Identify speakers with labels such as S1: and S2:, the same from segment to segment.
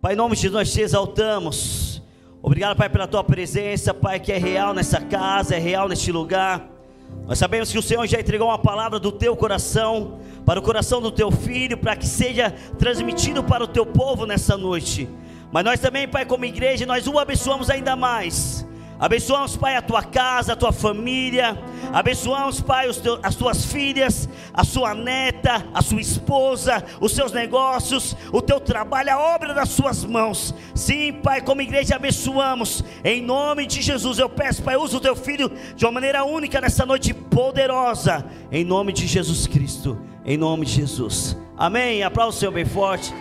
S1: Pai, em nome de Jesus nós te exaltamos. Obrigado, Pai, pela tua presença, Pai, que é real nessa casa, é real neste lugar. Nós sabemos que o Senhor já entregou uma palavra do teu coração, para o coração do teu filho, para que seja transmitido para o teu povo nessa noite. Mas nós também, Pai, como igreja, nós o abençoamos ainda mais. Abençoamos, Pai, a tua casa, a tua família. Abençoamos, Pai, as tuas filhas, a sua neta, a sua esposa, os seus negócios, o teu trabalho, a obra das suas mãos. Sim, Pai, como igreja abençoamos. Em nome de Jesus eu peço, Pai, usa o teu filho de uma maneira única nessa noite poderosa. Em nome de Jesus Cristo, em nome de Jesus. Amém. Aplauda o Senhor bem forte.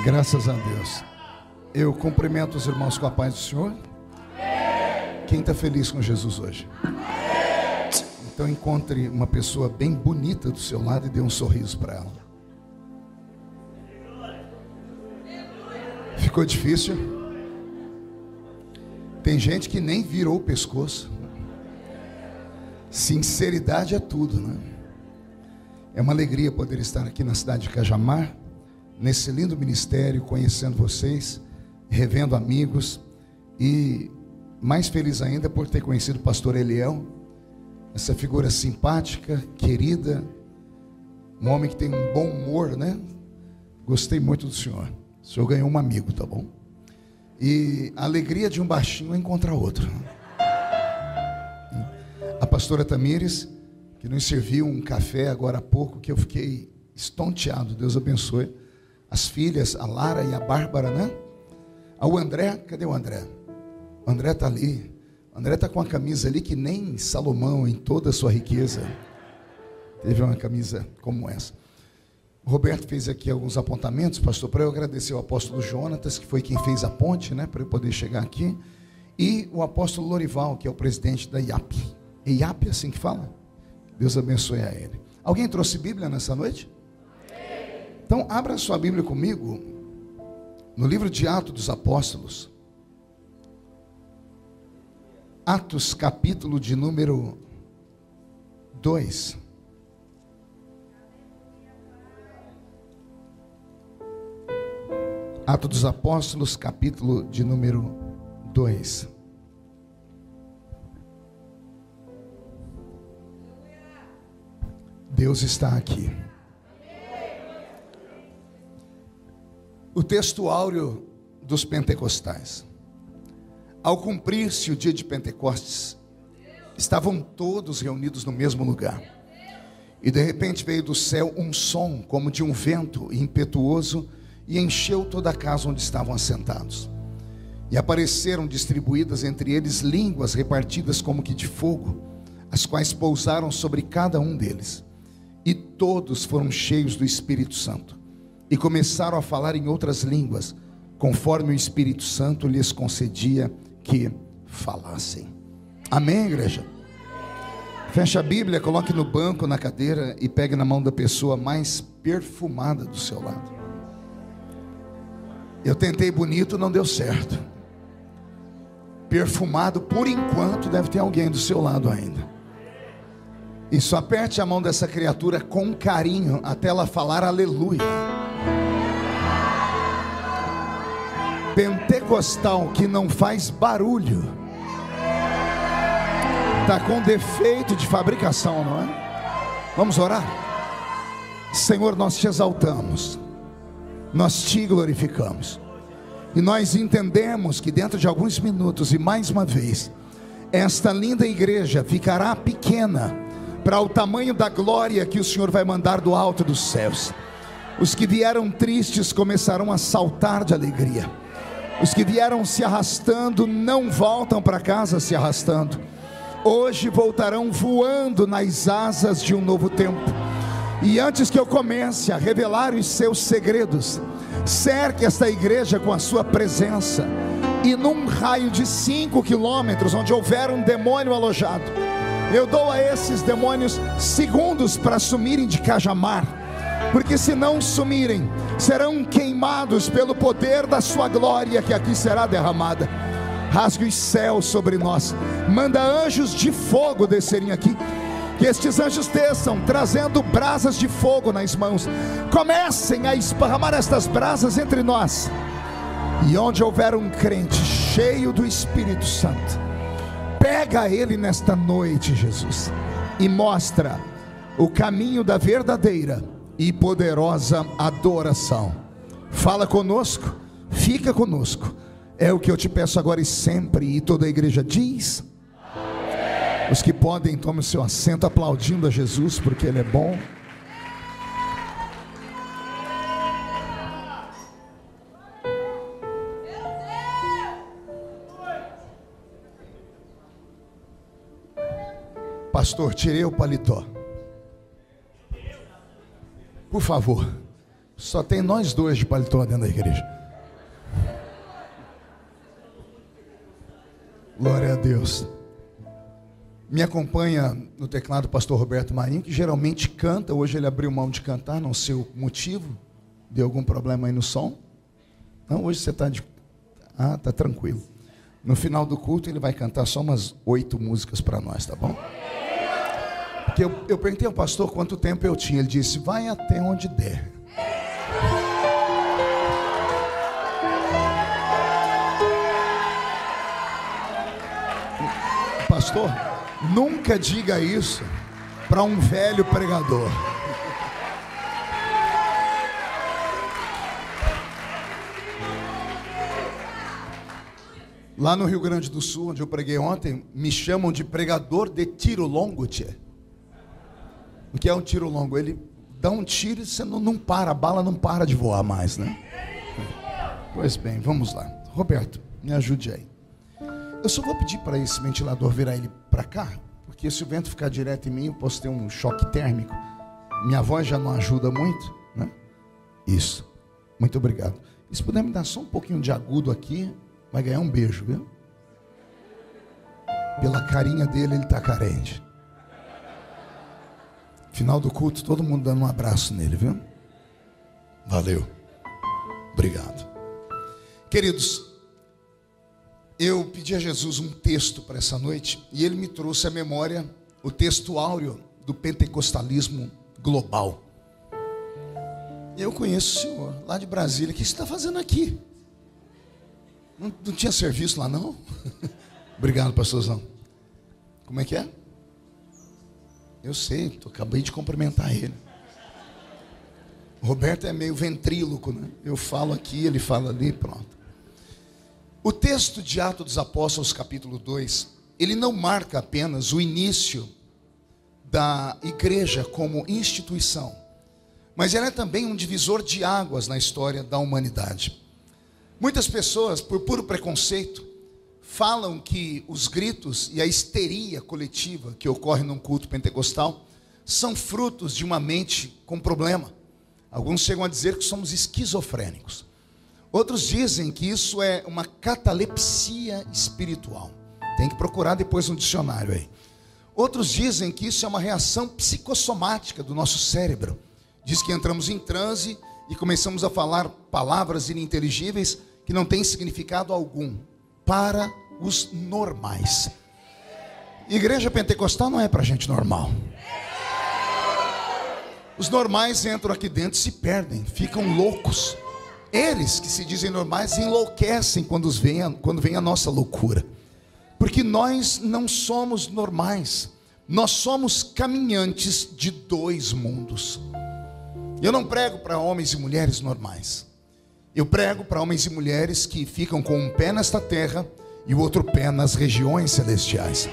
S2: Graças a Deus. Eu cumprimento os irmãos com a paz do Senhor. Quem está feliz com Jesus hoje? Então encontre uma pessoa bem bonita do seu lado e dê um sorriso para ela. Ficou difícil? Tem gente que nem virou o pescoço. Sinceridade é tudo, né? É uma alegria poder estar aqui na cidade de Cajamar, nesse lindo ministério, conhecendo vocês, revendo amigos, e mais feliz ainda por ter conhecido o pastor Eliel, essa figura simpática, querida, um homem que tem um bom humor, né? Gostei muito do senhor. O senhor ganhou um amigo, tá bom? E a alegria de um baixinho é encontrar outro. A pastora Tamires, que nos serviu um café agora há pouco, que eu fiquei estonteado, Deus abençoe. As filhas, a Lara e a Bárbara, né? O André, cadê o André? O André está ali. O André está com uma camisa ali que nem Salomão, em toda a sua riqueza, teve uma camisa como essa. O Roberto fez aqui alguns apontamentos, pastor, para eu agradecer ao apóstolo Jonatas, que foi quem fez a ponte, né, para eu poder chegar aqui. E o apóstolo Lorival, que é o presidente da IAP. IAP é assim que fala? Deus abençoe a ele. Alguém trouxe Bíblia nessa noite? Então, abra sua Bíblia comigo, no livro de Atos dos Apóstolos. Atos, capítulo de número 2. Atos dos Apóstolos, capítulo de número 2. Deus está aqui. O texto áureo dos pentecostais. Ao cumprir-se o dia de Pentecostes, estavam todos reunidos no mesmo lugar. E de repente veio do céu um som como de um vento impetuoso e encheu toda a casa onde estavam assentados. E apareceram distribuídas entre eles línguas repartidas como que de fogo, as quais pousaram sobre cada um deles. E todos foram cheios do Espírito Santo. E começaram a falar em outras línguas, conforme o Espírito Santo lhes concedia que falassem. Amém, igreja? Feche a Bíblia, coloque no banco, na cadeira, e pegue na mão da pessoa mais perfumada do seu lado. Eu tentei bonito, não deu certo. Perfumado, por enquanto, deve ter alguém do seu lado ainda. E só aperte a mão dessa criatura com carinho, até ela falar aleluia. Pentecostal que não faz barulho está com defeito de fabricação, não é? Vamos orar? Senhor, nós te exaltamos, nós te glorificamos, e nós entendemos que dentro de alguns minutos, e mais uma vez, esta linda igreja ficará pequena para o tamanho da glória que o Senhor vai mandar do alto dos céus. Os que vieram tristes começarão a saltar de alegria. Os que vieram se arrastando não voltam para casa se arrastando. Hoje voltarão voando nas asas de um novo tempo. E antes que eu comece a revelar os seus segredos, cerque esta igreja com a sua presença. E num raio de 5 quilômetros, onde houver um demônio alojado, eu dou a esses demônios segundos para sumirem de Cajamar, porque se não sumirem, serão queimados pelo poder da sua glória que aqui será derramada. Rasgue os céus sobre nós. Manda anjos de fogo descerem aqui. Que estes anjos desçam, trazendo brasas de fogo nas mãos. Comecem a esparramar estas brasas entre nós. E onde houver um crente cheio do Espírito Santo, pega ele nesta noite, Jesus, e mostra o caminho da verdadeira e poderosa adoração. Fala conosco, fica conosco. É o que eu te peço agora e sempre. E toda a igreja diz: os que podem, tomem o seu assento, aplaudindo a Jesus, porque Ele é bom. Pastor, tirei o paletó, por favor. Só tem nós dois de paletó dentro da igreja. Glória a Deus. Me acompanha no teclado o pastor Roberto Marinho, que geralmente canta. Hoje ele abriu mão de cantar, não sei o motivo. Deu algum problema aí no som? Não, hoje você está tá tranquilo. No final do culto ele vai cantar só umas 8 músicas para nós, tá bom? Porque eu perguntei ao pastor quanto tempo eu tinha. Ele disse: vai até onde der. Pastor, nunca diga isso para um velho pregador. Lá no Rio Grande do Sul, onde eu preguei ontem, me chamam de pregador de tiro longo, tchê. O que é um tiro longo? Ele dá um tiro e você não para, a bala não para de voar mais, né? Pois bem, vamos lá. Roberto, me ajude aí. Eu só vou pedir para esse ventilador virar ele para cá, porque se o vento ficar direto em mim, eu posso ter um choque térmico. Minha voz já não ajuda muito, né? Isso. Muito obrigado. E se puder me dar só um pouquinho de agudo aqui, vai ganhar um beijo, viu? Pela carinha dele, ele está carente. Final do culto, todo mundo dando um abraço nele, viu? Valeu. Obrigado. Queridos, eu pedi a Jesus um texto para essa noite, e Ele me trouxe à memória o texto áureo do pentecostalismo global. Eu conheço o senhor, lá de Brasília. O que você está fazendo aqui? Não tinha serviço lá não? Obrigado, pastorzão. Como é que é? Eu sei, acabei de cumprimentar ele. O Roberto é meio ventríloco, né? Eu falo aqui, ele fala ali, pronto. O texto de Atos dos Apóstolos, capítulo 2, ele não marca apenas o início da igreja como instituição, mas ela é também um divisor de águas na história da humanidade. Muitas pessoas, por puro preconceito, falam que os gritos e a histeria coletiva que ocorre num culto pentecostal são frutos de uma mente com problema. Alguns chegam a dizer que somos esquizofrênicos. Outros dizem que isso é uma catalepsia espiritual. Tem que procurar depois no dicionário aí. Outros dizem que isso é uma reação psicossomática do nosso cérebro. Diz que entramos em transe e começamos a falar palavras ininteligíveis que não têm significado algum para os normais. Igreja pentecostal não é para gente normal. Os normais entram aqui dentro e se perdem, ficam loucos. Eles que se dizem normais enlouquecem quando vem a nossa loucura. Porque nós não somos normais. Nós somos caminhantes de 2 mundos. Eu não prego para homens e mulheres normais. Eu prego para homens e mulheres que ficam com um pé nesta terra e o outro pé nas regiões celestiais.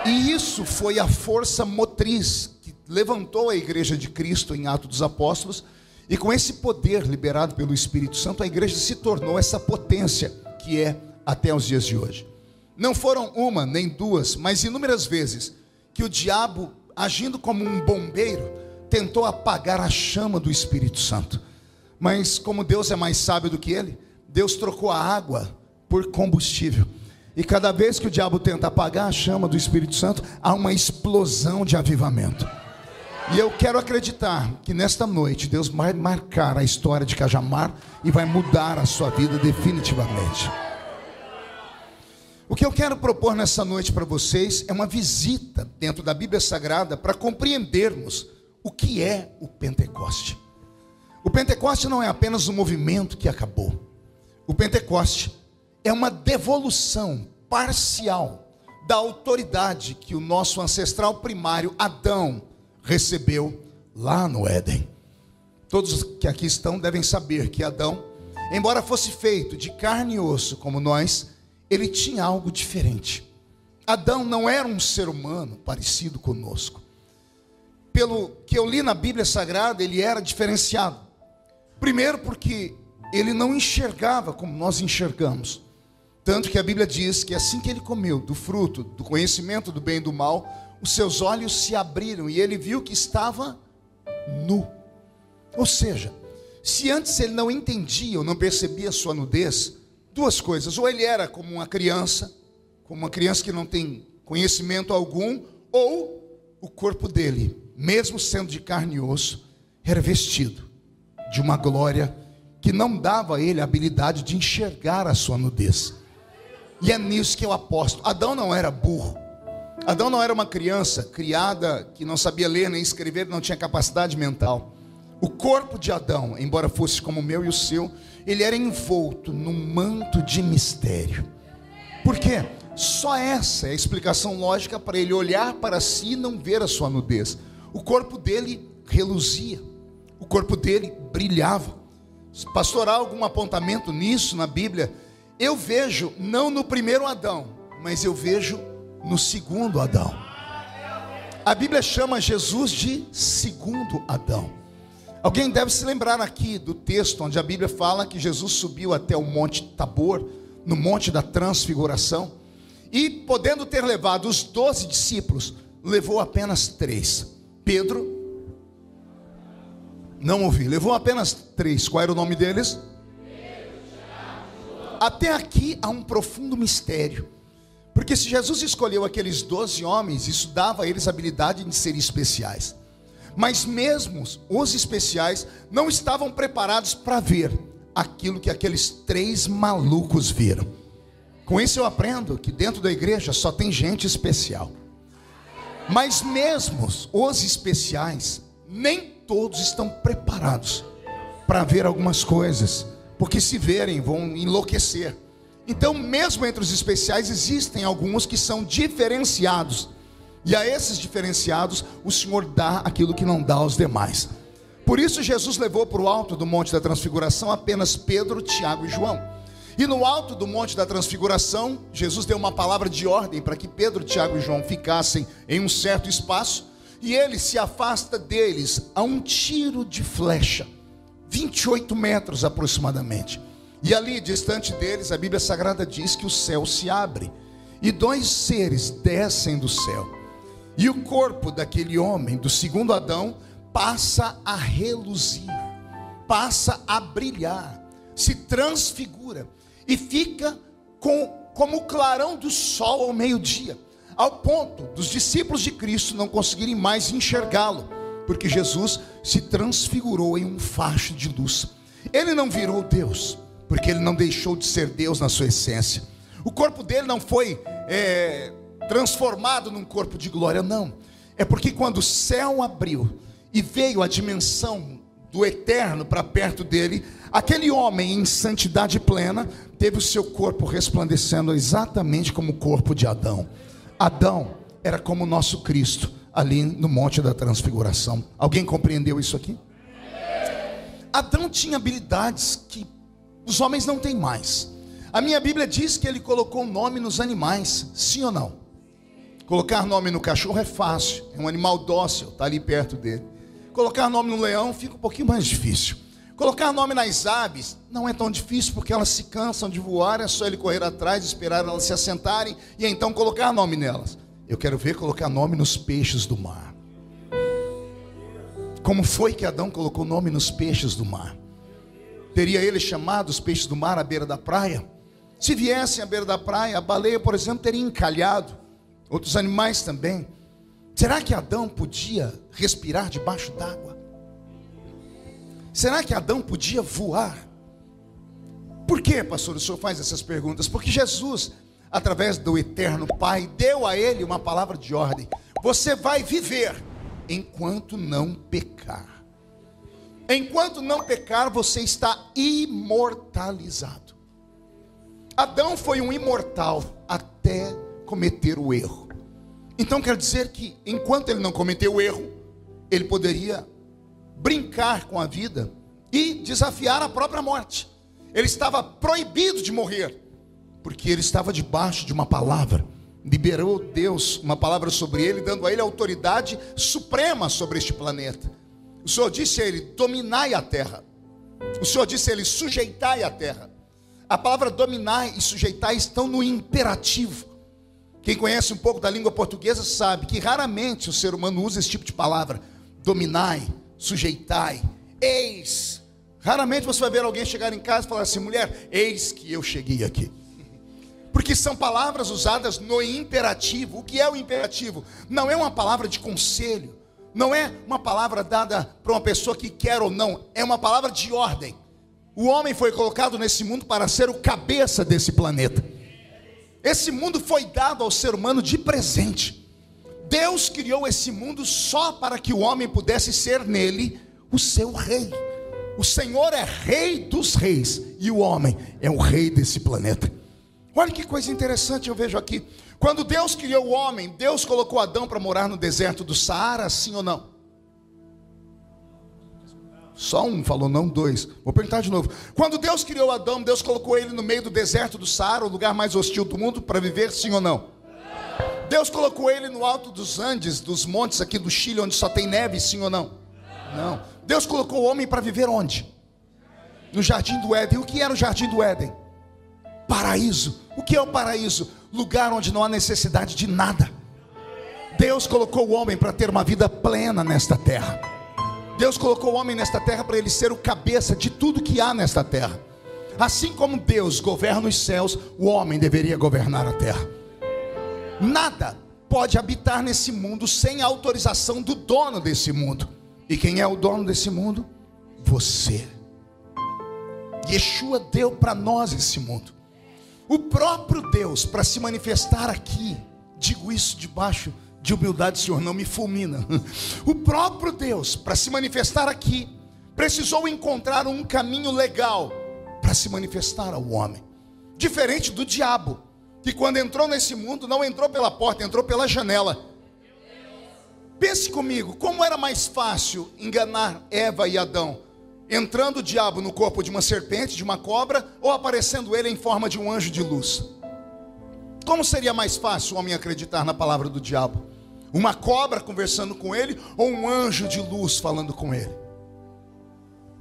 S2: E isso foi a força motriz que levantou a igreja de Cristo em Atos dos Apóstolos. E com esse poder liberado pelo Espírito Santo, a igreja se tornou essa potência que é até os dias de hoje. Não foram uma nem duas, mas inúmeras vezes que o diabo, agindo como um bombeiro, tentou apagar a chama do Espírito Santo. Mas como Deus é mais sábio do que ele, Deus trocou a água por combustível. E cada vez que o diabo tenta apagar a chama do Espírito Santo, há uma explosão de avivamento. E eu quero acreditar que nesta noite Deus vai marcar a história de Cajamar e vai mudar a sua vida definitivamente. O que eu quero propor nessa noite para vocês é uma visita dentro da Bíblia Sagrada para compreendermos o que é o Pentecoste. O Pentecoste não é apenas um movimento que acabou. O Pentecoste é uma devolução parcial da autoridade que o nosso ancestral primário, Adão, recebeu lá no Éden. Todos que aqui estão devem saber que Adão, embora fosse feito de carne e osso como nós, ele tinha algo diferente. Adão não era um ser humano parecido conosco. Pelo que eu li na Bíblia Sagrada, ele era diferenciado. Primeiro porque ele não enxergava como nós enxergamos. Tanto que a Bíblia diz que assim que ele comeu do fruto, do conhecimento do bem e do mal, os seus olhos se abriram e ele viu que estava nu. Ou seja, se antes ele não entendia ou não percebia sua nudez, duas coisas: ou ele era como uma criança que não tem conhecimento algum, ou o corpo dele, mesmo sendo de carne e osso, era vestido de uma glória que não dava a ele a habilidade de enxergar a sua nudez. E é nisso que eu aposto. Adão não era burro. Adão não era uma criança criada que não sabia ler nem escrever, não tinha capacidade mental. O corpo de Adão, embora fosse como o meu e o seu, ele era envolto num manto de mistério. Por quê? Só essa é a explicação lógica para ele olhar para si e não ver a sua nudez. O corpo dele reluzia, o corpo dele brilhava. Pastor, há algum apontamento nisso na Bíblia? Eu vejo, não no primeiro Adão, mas eu vejo no segundo Adão. A Bíblia chama Jesus de segundo Adão. Alguém deve se lembrar aqui do texto onde a Bíblia fala que Jesus subiu até o Monte Tabor, no Monte da Transfiguração, e podendo ter levado os 12 discípulos, levou apenas 3. Pedro, não ouvi, levou apenas 3. Qual era o nome deles? Até aqui há um profundo mistério, porque se Jesus escolheu aqueles 12 homens, isso dava a eles a habilidade de serem especiais. Mas mesmo os especiais não estavam preparados para ver aquilo que aqueles 3 malucos viram. Com isso eu aprendo que dentro da igreja só tem gente especial. Mas mesmo os especiais, nem todos estão preparados para ver algumas coisas, porque se verem vão enlouquecer. Então mesmo entre os especiais existem alguns que são diferenciados. E a esses diferenciados, o Senhor dá aquilo que não dá aos demais. Por isso Jesus levou para o alto do Monte da Transfiguração apenas Pedro, Tiago e João. E no alto do Monte da Transfiguração, Jesus deu uma palavra de ordem para que Pedro, Tiago e João ficassem em um certo espaço. E ele se afasta deles a um tiro de flecha, 28 metros aproximadamente. E ali, distante deles, a Bíblia Sagrada diz que o céu se abre. E 2 seres descem do céu. E o corpo daquele homem, do segundo Adão, passa a reluzir, passa a brilhar, se transfigura e fica como o clarão do sol ao meio-dia, ao ponto dos discípulos de Cristo não conseguirem mais enxergá-lo, porque Jesus se transfigurou em um facho de luz. Ele não virou Deus, porque ele não deixou de ser Deus na sua essência. O corpo dele não foi transformado num corpo de glória, não. É porque quando o céu abriu e veio a dimensão do eterno para perto dele, aquele homem em santidade plena teve o seu corpo resplandecendo exatamente como o corpo de Adão. Adão era como o nosso Cristo ali no Monte da Transfiguração. Alguém compreendeu isso aqui? Adão tinha habilidades que os homens não têm mais. A minha Bíblia diz que ele colocou nome nos animais, sim ou não? Colocar nome no cachorro é fácil, é um animal dócil, está ali perto dele. Colocar nome no leão fica um pouquinho mais difícil. Colocar nome nas aves não é tão difícil, porque elas se cansam de voar, é só ele correr atrás, esperar elas se assentarem e então colocar nome nelas. Eu quero ver colocar nome nos peixes do mar. Como foi que Adão colocou nome nos peixes do mar? Teria ele chamado os peixes do mar à beira da praia? Se viessem à beira da praia, a baleia, por exemplo, teria encalhado. Outros animais também. Será que Adão podia respirar debaixo d'água? Será que Adão podia voar? Por que, pastor, o senhor faz essas perguntas? Porque Jesus, através do eterno Pai, deu a ele uma palavra de ordem: você vai viver enquanto não pecar. Enquanto não pecar, você está imortalizado. Adão foi um imortal até cometer o erro. Então quer dizer que enquanto ele não cometeu o erro, ele poderia brincar com a vida e desafiar a própria morte. Ele estava proibido de morrer, porque ele estava debaixo de uma palavra. Liberou Deus uma palavra sobre ele, dando a ele autoridade suprema sobre este planeta. O Senhor disse a ele: dominai a terra. O Senhor disse a ele: sujeitai a terra. A palavra dominar e sujeitar estão no imperativo. Quem conhece um pouco da língua portuguesa sabe que raramente o ser humano usa esse tipo de palavra. Dominai, sujeitai, eis. Raramente você vai ver alguém chegar em casa e falar assim: mulher, eis que eu cheguei aqui. Porque são palavras usadas no imperativo. O que é o imperativo? Não é uma palavra de conselho, não é uma palavra dada para uma pessoa que quer ou não, é uma palavra de ordem. O homem foi colocado nesse mundo para ser o cabeça desse planeta. Esse mundo foi dado ao ser humano de presente. Deus criou esse mundo só para que o homem pudesse ser nele o seu rei. O Senhor é rei dos reis e o homem é o rei desse planeta. Olha que coisa interessante eu vejo aqui. Quando Deus criou o homem, Deus colocou Adão para morar no deserto do Saara, sim ou não? Só um falou não, dois. Vou perguntar de novo. Quando Deus criou Adão, Deus colocou ele no meio do deserto do Saara, o lugar mais hostil do mundo, para viver, sim ou não? Deus colocou ele no alto dos Andes, dos montes aqui do Chile, onde só tem neve, sim ou não? Não. Deus colocou o homem para viver onde? No jardim do Éden. O que era o jardim do Éden? Paraíso. O que é o paraíso? Lugar onde não há necessidade de nada. Deus colocou o homem para ter uma vida plena nesta terra. Deus colocou o homem nesta terra para ele ser o cabeça de tudo que há nesta terra. Assim como Deus governa os céus, o homem deveria governar a terra. Nada pode habitar nesse mundo sem a autorização do dono desse mundo. E quem é o dono desse mundo? Você. Yeshua deu para nós esse mundo. O próprio Deus, para se manifestar aqui, digo isso debaixo de humildade, Senhor, não me fulmina. O próprio Deus, para se manifestar aqui, precisou encontrar um caminho legal para se manifestar ao homem. Diferente do diabo, que quando entrou nesse mundo, não entrou pela porta, entrou pela janela. Pense comigo, como era mais fácil enganar Eva e Adão? Entrando o diabo no corpo de uma serpente, de uma cobra, ou aparecendo ele em forma de um anjo de luz? Como seria mais fácil o homem acreditar na palavra do diabo? Uma cobra conversando com ele, ou um anjo de luz falando com ele?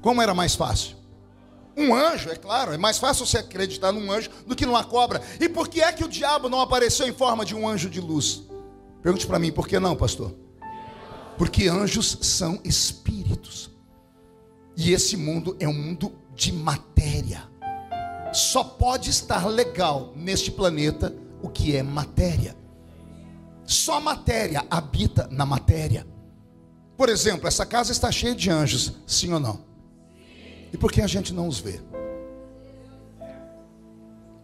S2: Como era mais fácil? Um anjo, é claro, é mais fácil você acreditar num anjo do que numa cobra. E por que é que o diabo não apareceu em forma de um anjo de luz? Pergunte para mim, por que não, pastor? Porque anjos são espíritos. E esse mundo é um mundo de matéria. Só pode estar legal neste planeta o que é matéria. Só matéria habita na matéria. Por exemplo, essa casa está cheia de anjos, sim ou não? E por que a gente não os vê?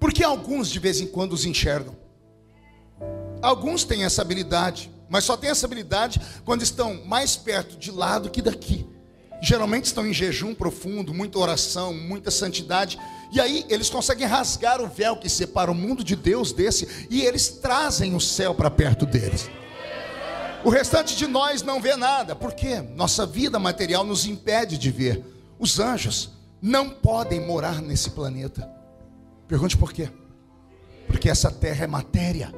S2: Porque alguns de vez em quando os enxergam. Alguns têm essa habilidade, mas só têm essa habilidade quando estão mais perto de lá do que daqui. Geralmente estão em jejum profundo, muita oração, muita santidade. E aí eles conseguem rasgar o véu que separa o mundo de Deus desse, e eles trazem o céu para perto deles. O restante de nós não vê nada. Por quê? Nossa vida material nos impede de ver. Os anjos não podem morar nesse planeta. Pergunte por quê? Porque essa terra é matéria.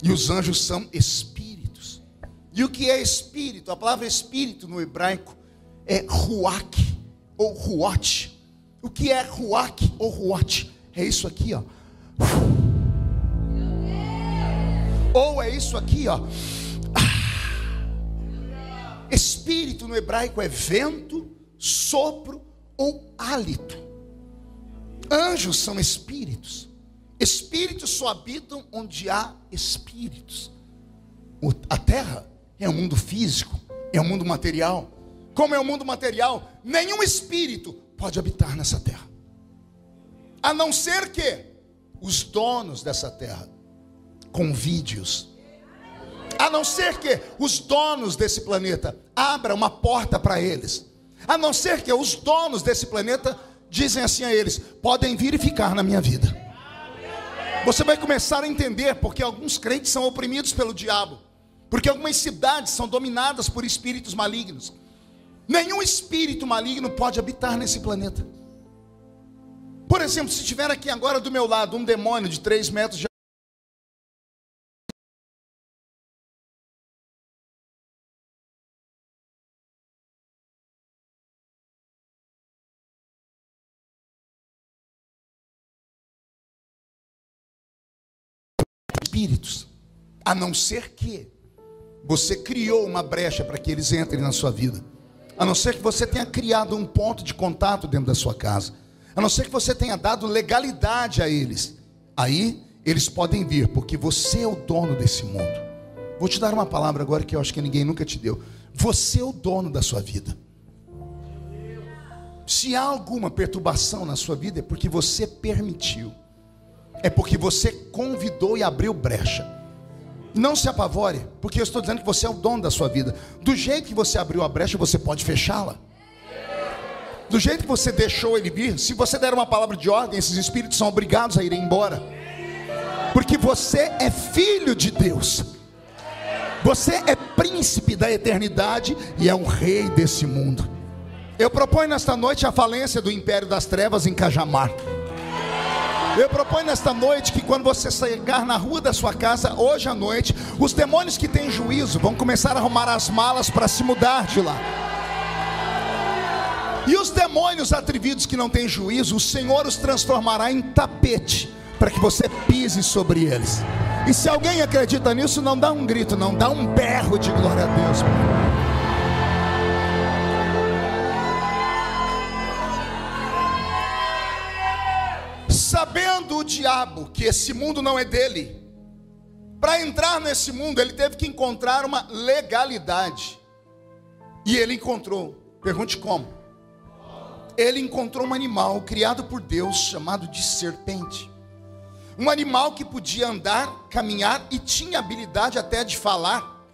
S2: E os anjos são espíritos. E o que é espírito? A palavra espírito no hebraico é ruach ou ruot. O que é ruach ou ruot? É isso aqui, ó. Ou é isso aqui, ó. Espírito no hebraico é vento, sopro ou hálito. Anjos são espíritos. Espíritos só habitam onde há espíritos. A terra é um mundo físico, é um mundo material. Como é um mundo material, nenhum espírito pode habitar nessa terra. A não ser que os donos dessa terra com vídeos. A não ser que os donos desse planeta abram uma porta para eles. A não ser que os donos desse planeta dizem assim a eles: podem vir e ficar na minha vida. Você vai começar a entender porque alguns crentes são oprimidos pelo diabo, porque algumas cidades são dominadas por espíritos malignos. Nenhum espírito maligno pode habitar nesse planeta. Por exemplo, se tiver aqui agora do meu lado um demônio de 3 metros de espíritos, a não ser que você criou uma brecha para que eles entrem na sua vida, a não ser que você tenha criado um ponto de contato dentro da sua casa, a não ser que você tenha dado legalidade a eles. Aí eles podem vir, porque você é o dono desse mundo. Vou te dar uma palavra agora que eu acho que ninguém nunca te deu. Você é o dono da sua vida. Se há alguma perturbação na sua vida, é porque você permitiu, é porque você convidou e abriu brecha. Não se apavore, porque eu estou dizendo que você é o dono da sua vida. Do jeito que você abriu a brecha, você pode fechá-la. Do jeito que você deixou ele vir, se você der uma palavra de ordem, esses espíritos são obrigados a irem embora. Porque você é filho de Deus. Você é príncipe da eternidade e é um rei desse mundo. Eu proponho nesta noite a falência do império das trevas em Cajamar. Eu proponho nesta noite que quando você chegar na rua da sua casa, hoje à noite, os demônios que têm juízo vão começar a arrumar as malas para se mudar de lá. E os demônios atrevidos que não têm juízo, o Senhor os transformará em tapete, para que você pise sobre eles. E se alguém acredita nisso, não dá um grito, não, dá um berro de glória a Deus. Sabendo o diabo que esse mundo não é dele, para entrar nesse mundo ele teve que encontrar uma legalidade. E ele encontrou. Pergunte como? Ele encontrou um animal criado por Deus chamado de serpente. Um animal que podia andar, caminhar e tinha habilidade até de falar.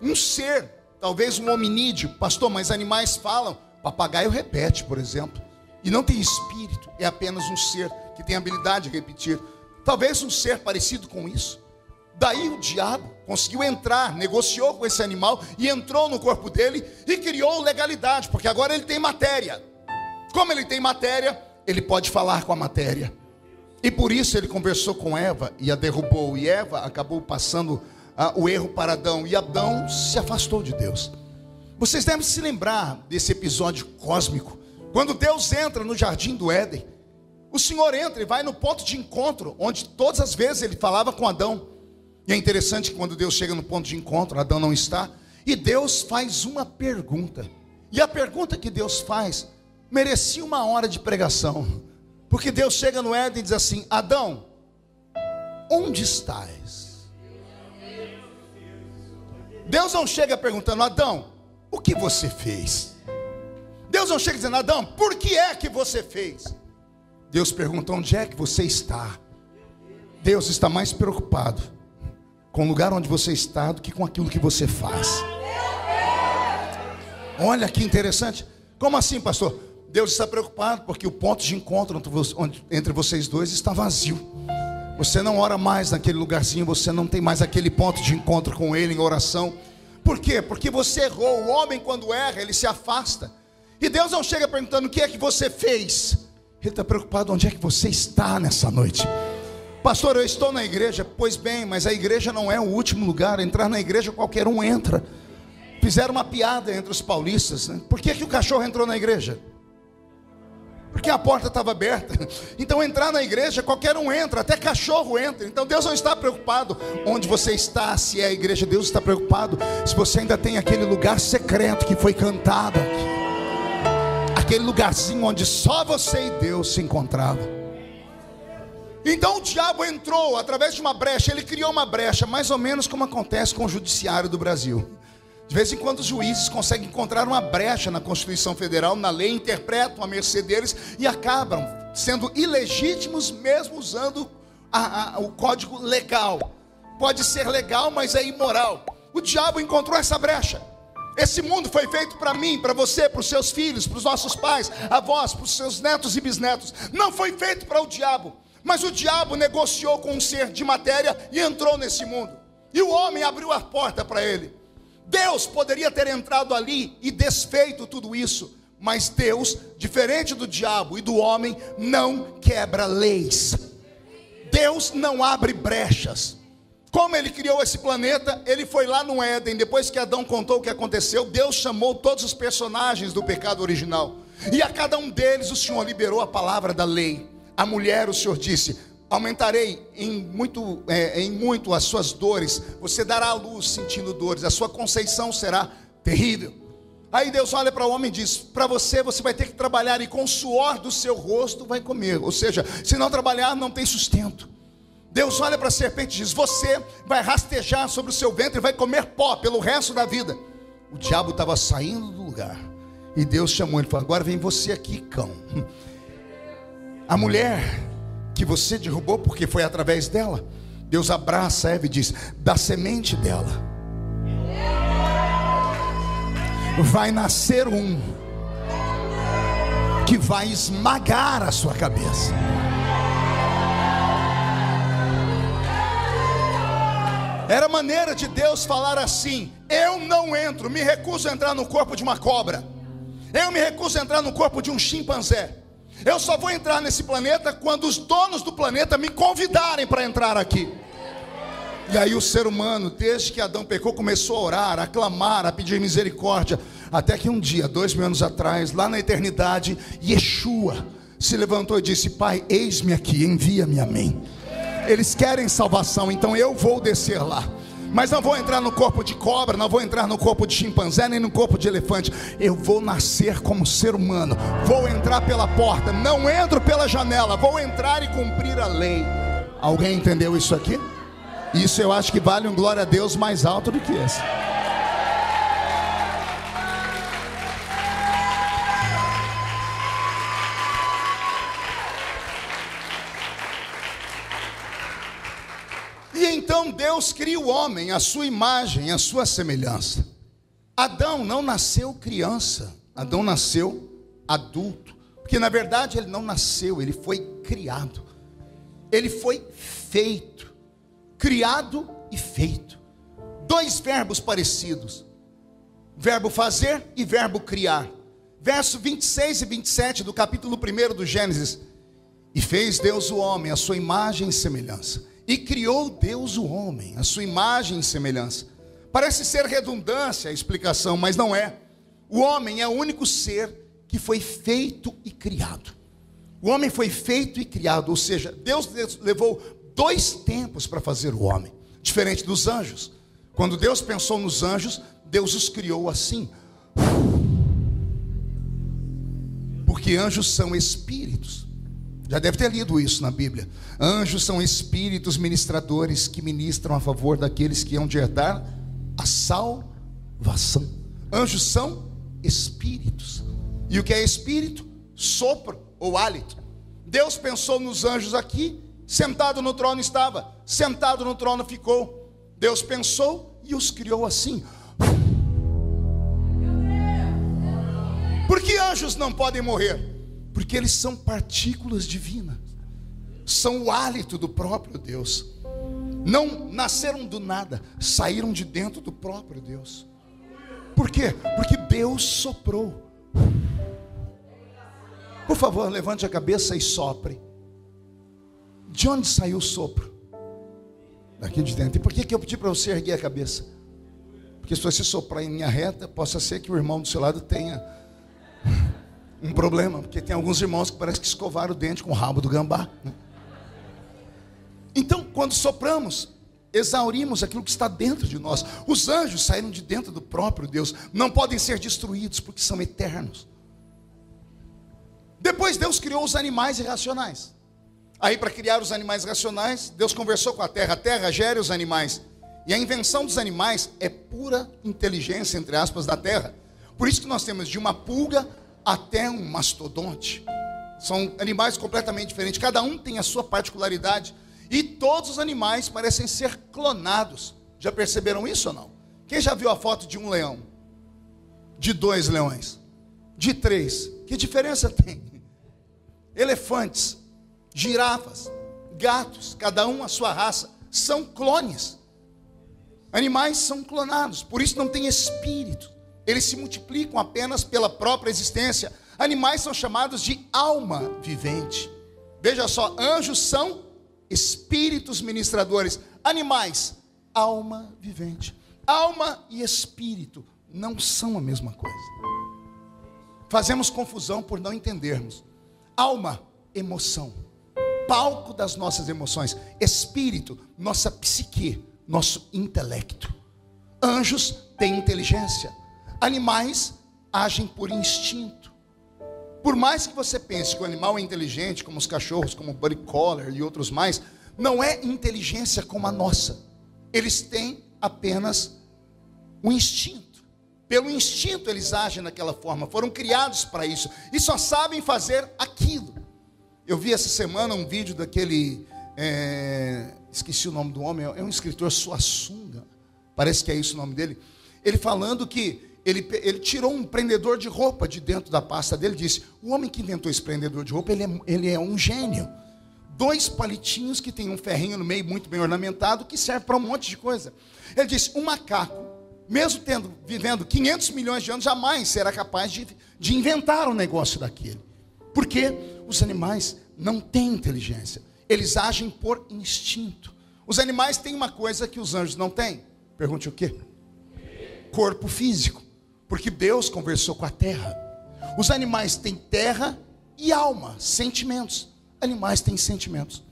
S2: Um ser, talvez um hominídeo. Pastor, mas animais falam. Papagaio repete, por exemplo. E não tem espírito, é apenas um ser que tem habilidade de repetir. Talvez um ser parecido com isso. Daí o diabo conseguiu entrar, negociou com esse animal e entrou no corpo dele e criou legalidade, porque agora ele tem matéria. Como ele tem matéria, ele pode falar com a matéria. E por isso ele conversou com Eva e a derrubou. E Eva acabou passando o erro para Adão. E Adão se afastou de Deus. Vocês devem se lembrar desse episódio cósmico. Quando Deus entra no jardim do Éden, o Senhor entra e vai no ponto de encontro, onde todas as vezes ele falava com Adão. E é interessante que quando Deus chega no ponto de encontro, Adão não está. E Deus faz uma pergunta. E a pergunta que Deus faz merecia uma hora de pregação. Porque Deus chega no Éden e diz assim: Adão, onde estás? Deus não chega perguntando: Adão, o que você fez? Deus não chega dizendo: Adão, por que é que você fez? Deus pergunta: onde é que você está? Deus está mais preocupado com o lugar onde você está do que com aquilo que você faz. Olha que interessante. Como assim, pastor? Deus está preocupado porque o ponto de encontro entre vocês dois está vazio. Você não ora mais naquele lugarzinho, você não tem mais aquele ponto de encontro com Ele em oração. Por quê? Porque você errou. O homem, quando erra, ele se afasta. E Deus não chega perguntando: o que é que você fez? Ele está preocupado onde é que você está nessa noite. Pastor, eu estou na igreja. Pois bem, mas a igreja não é o último lugar. Entrar na igreja qualquer um entra. Fizeram uma piada entre os paulistas, né? Por que o cachorro entrou na igreja? Porque a porta estava aberta. Então entrar na igreja qualquer um entra, até cachorro entra. Então Deus não está preocupado onde você está, se é a igreja. Deus está preocupado se você ainda tem aquele lugar secreto que foi cantado aqui, aquele lugarzinho onde só você e Deus se encontravam. Então o diabo entrou através de uma brecha. Ele criou uma brecha, mais ou menos como acontece com o judiciário do Brasil. De vez em quando os juízes conseguem encontrar uma brecha na Constituição Federal, na lei, interpretam a mercê deles e acabam sendo ilegítimos mesmo usando o código legal. Pode ser legal, mas é imoral. O diabo encontrou essa brecha. Esse mundo foi feito para mim, para você, para os seus filhos, para os nossos pais, avós, para os seus netos e bisnetos. Não foi feito para o diabo. Mas o diabo negociou com um ser de matéria e entrou nesse mundo. E o homem abriu a porta para ele. Deus poderia ter entrado ali e desfeito tudo isso. Mas Deus, diferente do diabo e do homem, não quebra leis. Deus não abre brechas. Como ele criou esse planeta, ele foi lá no Éden, depois que Adão contou o que aconteceu, Deus chamou todos os personagens do pecado original. E a cada um deles o Senhor liberou a palavra da lei. A mulher, o Senhor disse: aumentarei em muito as suas dores, você dará à luz sentindo dores, a sua conceição será terrível. Aí Deus olha para o homem e diz: para você vai ter que trabalhar, e com o suor do seu rosto vai comer. Ou seja, se não trabalhar, não tem sustento. Deus olha para a serpente e diz: você vai rastejar sobre o seu ventre e vai comer pó pelo resto da vida. O diabo estava saindo do lugar, e Deus chamou ele e falou: agora vem você aqui, cão. A mulher que você derrubou, porque foi através dela, Deus abraça Eva e diz: da semente dela vai nascer um que vai esmagar a sua cabeça. Era maneira de Deus falar assim: eu não entro, me recuso a entrar no corpo de uma cobra, eu me recuso a entrar no corpo de um chimpanzé. Eu só vou entrar nesse planeta quando os donos do planeta me convidarem para entrar aqui. E aí o ser humano, desde que Adão pecou, começou a orar, a clamar, a pedir misericórdia, até que um dia, 2000 anos atrás, lá na eternidade, Yeshua se levantou e disse: pai, eis-me aqui, envia-me a mim. Eles querem salvação, então eu vou descer lá. Mas não vou entrar no corpo de cobra, não vou entrar no corpo de chimpanzé, nem no corpo de elefante. Eu vou nascer como ser humano. Vou entrar pela porta, não entro pela janela. Vou entrar e cumprir a lei. Alguém entendeu isso aqui? Isso eu acho que vale um glória a Deus mais alto do que esse. E então Deus cria o homem, a sua imagem, a sua semelhança. Adão não nasceu criança, Adão nasceu adulto. Porque na verdade ele não nasceu, ele foi criado. Ele foi feito, criado e feito. Dois verbos parecidos: verbo fazer e verbo criar. Verso 26 e 27 do capítulo 1 do Gênesis: e fez Deus o homem, a sua imagem e semelhança. E criou Deus o homem, a sua imagem e semelhança. Parece ser redundância a explicação, mas não é. O homem é o único ser que foi feito e criado. O homem foi feito e criado, ou seja, Deus levou 2 tempos para fazer o homem. Diferente dos anjos. Quando Deus pensou nos anjos, Deus os criou assim. Porque anjos são espíritos. Já deve ter lido isso na Bíblia. Anjos são espíritos ministradores que ministram a favor daqueles que hão de herdar a salvação. Anjos são espíritos. E o que é espírito? Sopro ou hálito. Deus pensou nos anjos aqui, sentado no trono estava, sentado no trono ficou. Deus pensou e os criou assim. Por que anjos não podem morrer? Porque eles são partículas divinas, são o hálito do próprio Deus. Não nasceram do nada, saíram de dentro do próprio Deus. Por quê? Porque Deus soprou. Por favor, levante a cabeça e sopre. De onde saiu o sopro? Daqui de dentro. E por que eu pedi para você erguer a cabeça? Porque se você soprar em linha reta, possa ser que o irmão do seu lado tenha um problema, porque tem alguns irmãos que parece que escovaram o dente com o rabo do gambá, né? Então, quando sopramos, exaurimos aquilo que está dentro de nós. Os anjos saíram de dentro do próprio Deus, não podem ser destruídos porque são eternos. Depois Deus criou os animais irracionais. Aí, para criar os animais racionais, Deus conversou com a terra gere os animais. E a invenção dos animais é pura inteligência, entre aspas, da terra. Por isso que nós temos de uma pulga até um mastodonte. São animais completamente diferentes. Cada um tem a sua particularidade. E todos os animais parecem ser clonados. Já perceberam isso ou não? Quem já viu a foto de um leão? De 2 leões? De 3? Que diferença tem? Elefantes, girafas, gatos, cada um a sua raça, são clones. Animais são clonados, por isso não tem espírito. Eles se multiplicam apenas pela própria existência. Animais são chamados de alma vivente. Veja só, anjos são espíritos ministradores. Animais, alma vivente. Alma e espírito não são a mesma coisa. Fazemos confusão por não entendermos. Alma, emoção, palco das nossas emoções. Espírito, nossa psique, nosso intelecto. Anjos têm inteligência. Animais agem por instinto. Por mais que você pense que o animal é inteligente, como os cachorros, como o Buddy Collar e outros mais, não é inteligência como a nossa. Eles têm apenas um instinto. Pelo instinto eles agem daquela forma, foram criados para isso, e só sabem fazer aquilo. Eu vi essa semana um vídeo daquele, esqueci o nome do homem, é um escritor Suassuna, parece que é isso o nome dele. Ele falando que ele tirou um prendedor de roupa de dentro da pasta dele, disse: o homem que inventou esse prendedor de roupa, ele é um gênio. 2 palitinhos que tem um ferrinho no meio muito bem ornamentado, que serve para um monte de coisa. Ele disse: um macaco, mesmo vivendo 500 milhões de anos, jamais será capaz de inventar um negócio daquele. Porque os animais não têm inteligência, eles agem por instinto. Os animais têm uma coisa que os anjos não têm. Pergunte o quê? Corpo físico. Porque Deus conversou com a terra. Os animais têm terra e alma, sentimentos. Animais têm sentimentos.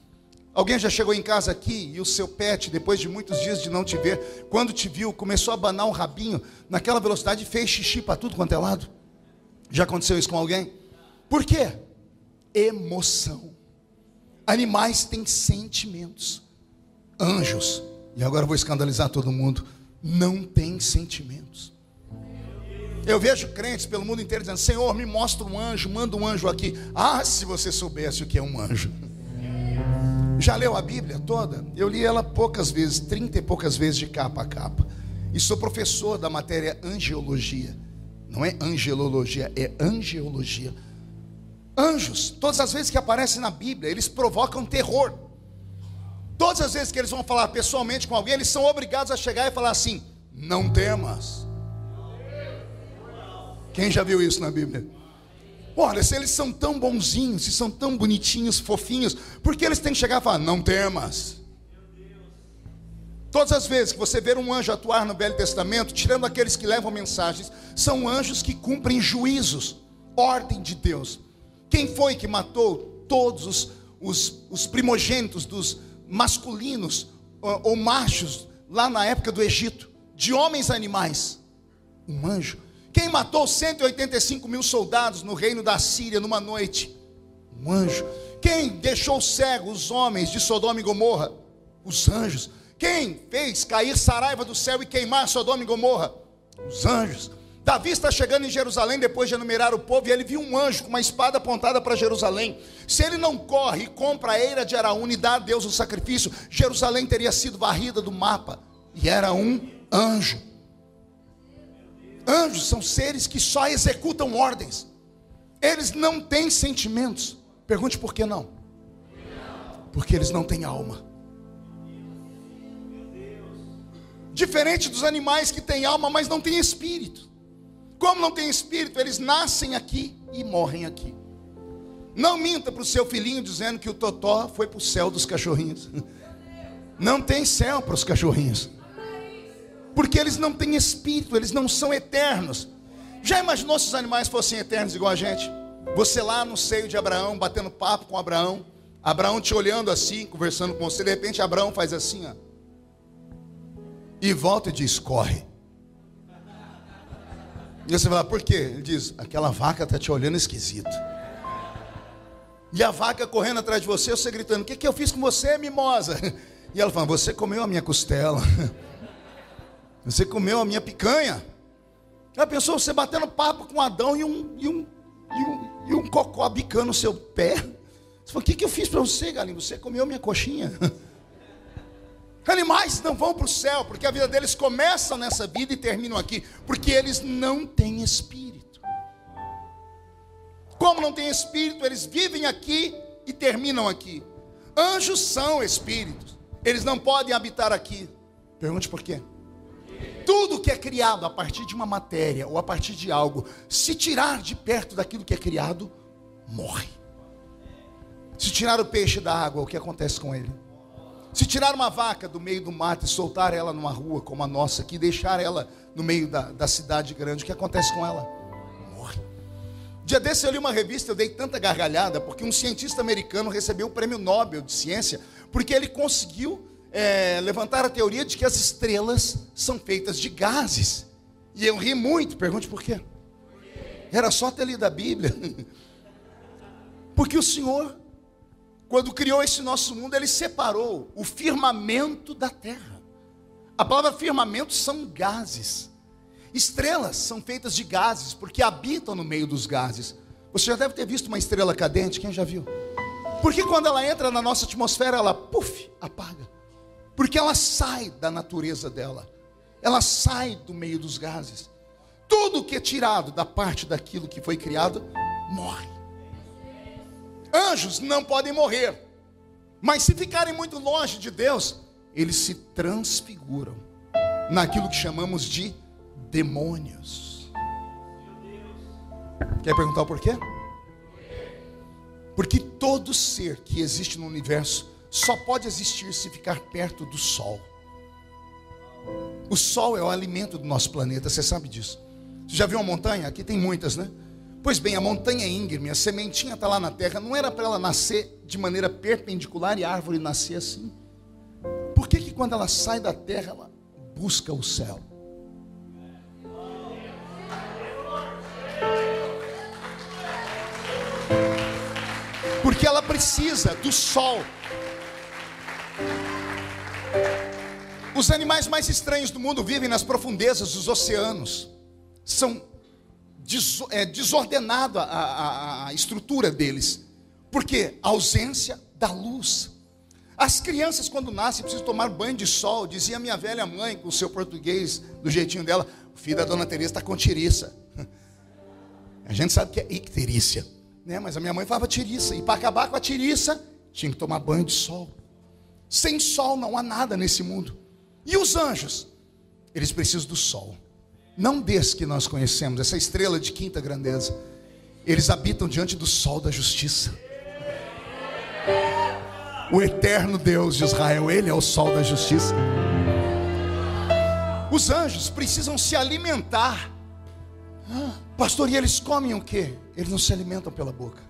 S2: Alguém já chegou em casa aqui e o seu pet, depois de muitos dias de não te ver, quando te viu, começou a abanar um rabinho naquela velocidade e fez xixi para tudo quanto é lado? Já aconteceu isso com alguém? Por quê? Emoção. Animais têm sentimentos. Anjos, e agora eu vou escandalizar todo mundo, não têm sentimentos. Eu vejo crentes pelo mundo inteiro dizendo: Senhor, me mostra um anjo, manda um anjo aqui. Ah, se você soubesse o que é um anjo. Já leu a Bíblia toda? Eu li ela poucas vezes, 30 e poucas vezes de capa a capa. E sou professor da matéria angiologia. Não é angelologia, é angiologia. Anjos, todas as vezes que aparecem na Bíblia, eles provocam terror. Todas as vezes que eles vão falar pessoalmente com alguém, eles são obrigados a chegar e falar assim: não temas. Quem já viu isso na Bíblia? Olha, se eles são tão bonzinhos, se são tão bonitinhos, fofinhos, por que eles têm que chegar e falar: não temas? Todas as vezes que você ver um anjo atuar no Velho Testamento, tirando aqueles que levam mensagens, são anjos que cumprem juízos, ordem de Deus. Quem foi que matou todos os primogênitos dos masculinos ou machos lá na época do Egito, de homens e animais? Um anjo. Quem matou 185 mil soldados no reino da Síria numa noite? Um anjo. Quem deixou cegos os homens de Sodoma e Gomorra? Os anjos. Quem fez cair saraiva do céu e queimar Sodoma e Gomorra? Os anjos. Davi está chegando em Jerusalém depois de enumerar o povo, e ele viu um anjo com uma espada apontada para Jerusalém. Se ele não corre e compra a eira de Araúna e dá a Deus o sacrifício, Jerusalém teria sido varrida do mapa. E era um anjo. Anjos são seres que só executam ordens. Eles não têm sentimentos. Pergunte por que não? Porque eles não têm alma. Diferente dos animais que têm alma, mas não têm espírito. Como não tem espírito, eles nascem aqui e morrem aqui. Não minta para o seu filhinho dizendo que o totó foi para o céu dos cachorrinhos. Não tem céu para os cachorrinhos. Porque eles não têm espírito, eles não são eternos. Já imaginou se os animais fossem eternos igual a gente? Você lá no seio de Abraão, batendo papo com Abraão, Abraão te olhando assim, conversando com você, de repente Abraão faz assim, ó, e volta e diz: corre. E você fala: por quê? Ele diz: aquela vaca está te olhando esquisito. E a vaca correndo atrás de você, você gritando: o que eu fiz com você, mimosa? E ela fala: você comeu a minha costela. Você comeu a minha picanha. Já pensou você batendo papo com Adão e e um cocó bicando o seu pé. Você falou: o que eu fiz para você, galinha? Você comeu minha coxinha. Animais não vão para o céu, porque a vida deles começa nessa vida e terminam aqui, porque eles não têm espírito. Como não têm espírito, eles vivem aqui e terminam aqui. Anjos são espíritos, eles não podem habitar aqui. Pergunte por quê? Tudo que é criado a partir de uma matéria ou a partir de algo, se tirar de perto daquilo que é criado, morre. Se tirar o peixe da água, o que acontece com ele? Se tirar uma vaca do meio do mato e soltar ela numa rua como a nossa aqui, deixar ela no meio da cidade grande, o que acontece com ela? Morre. Dia desse eu li uma revista, eu dei tanta gargalhada, porque um cientista americano recebeu o prêmio Nobel de ciência, porque ele conseguiu levantar a teoria de que as estrelas são feitas de gases. E eu ri muito. Pergunte por quê? Era só ter lido a Bíblia. Porque o Senhor, quando criou esse nosso mundo, Ele separou o firmamento da terra. A palavra firmamento são gases. Estrelas são feitas de gases, porque habitam no meio dos gases. Você já deve ter visto uma estrela cadente, quem já viu? Porque quando ela entra na nossa atmosfera, ela, apaga. Porque ela sai da natureza dela. Ela sai do meio dos gases. Tudo que é tirado da parte daquilo que foi criado, morre. Anjos não podem morrer, mas se ficarem muito longe de Deus, eles se transfiguram naquilo que chamamos de demônios. Quer perguntar o porquê? Porque todo ser que existe no universo só pode existir se ficar perto do Sol. O Sol é o alimento do nosso planeta, você sabe disso. Você já viu uma montanha? Aqui tem muitas, né? Pois bem, a montanha é íngreme, a sementinha está lá na terra. Não era para ela nascer de maneira perpendicular e a árvore nascer assim? Por que quando ela sai da terra, ela busca o céu? Porque ela precisa do sol. Os animais mais estranhos do mundo vivem nas profundezas dos oceanos. São desordenado a estrutura deles. Por quê? A ausência da luz. As crianças, quando nascem, precisam tomar banho de sol. Dizia minha velha mãe, com o seu português, do jeitinho dela: o filho da dona Teresa está com tiriça. A gente sabe que é icterícia, né? Mas a minha mãe falava tiriça. E para acabar com a tiriça, tinha que tomar banho de sol. Sem sol não há nada nesse mundo. E os anjos? Eles precisam do sol. Não desse que nós conhecemos, essa estrela de quinta grandeza. Eles habitam diante do sol da justiça. O eterno Deus de Israel, Ele é o sol da justiça. Os anjos precisam se alimentar. Pastor, e eles comem o quê? Eles não se alimentam pela boca.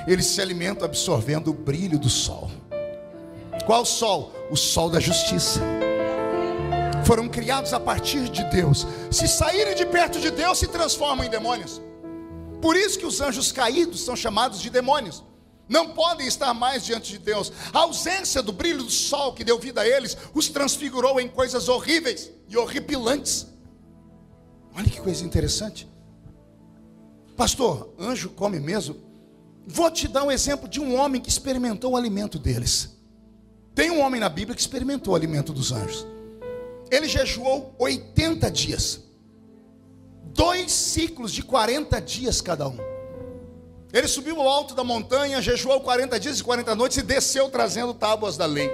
S2: Eles se alimentam absorvendo o brilho do sol. Qual sol? O sol da justiça. Foram criados a partir de Deus. Se saírem de perto de Deus, se transformam em demônios. Por isso que os anjos caídos são chamados de demônios. Não podem estar mais diante de Deus. A ausência do brilho do sol que deu vida a eles os transfigurou em coisas horríveis e horripilantes. Olha que coisa interessante. Pastor, anjo come mesmo? Vou te dar um exemplo de um homem que experimentou o alimento deles. Tem um homem na Bíblia que experimentou o alimento dos anjos. Ele jejuou 80 dias. 2 ciclos de 40 dias cada um. Ele subiu ao alto da montanha, jejuou 40 dias e 40 noites e desceu trazendo tábuas da lei.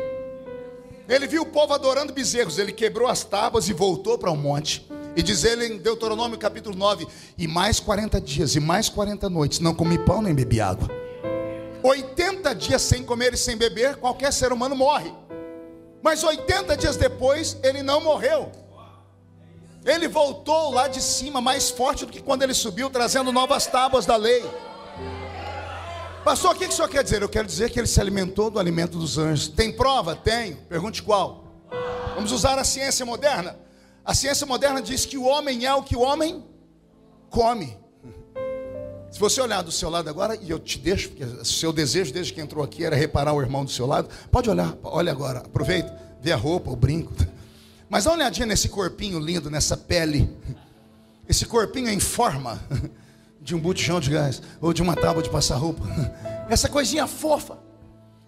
S2: Ele viu o povo adorando bezerros. Ele quebrou as tábuas e voltou para o monte. E diz ele em Deuteronômio capítulo 9: e mais 40 dias e mais 40 noites não comi pão nem bebi água. 80 dias sem comer e sem beber, qualquer ser humano morre. Mas 80 dias depois, ele não morreu. Ele voltou lá de cima mais forte do que quando ele subiu, trazendo novas tábuas da lei. Pastor, o que o senhor quer dizer? Eu quero dizer que ele se alimentou do alimento dos anjos. Tem prova? Tenho. Pergunte qual. Vamos usar a ciência moderna. A ciência moderna diz que o homem é o que o homem come. Se você olhar do seu lado agora, e eu te deixo, porque o seu desejo desde que entrou aqui era reparar o irmão do seu lado. Pode olhar, olha agora, aproveita, vê a roupa, o brinco. Mas dá uma olhadinha nesse corpinho lindo, nessa pele. Esse corpinho em forma de um botijão de gás ou de uma tábua de passar roupa. Essa coisinha fofa.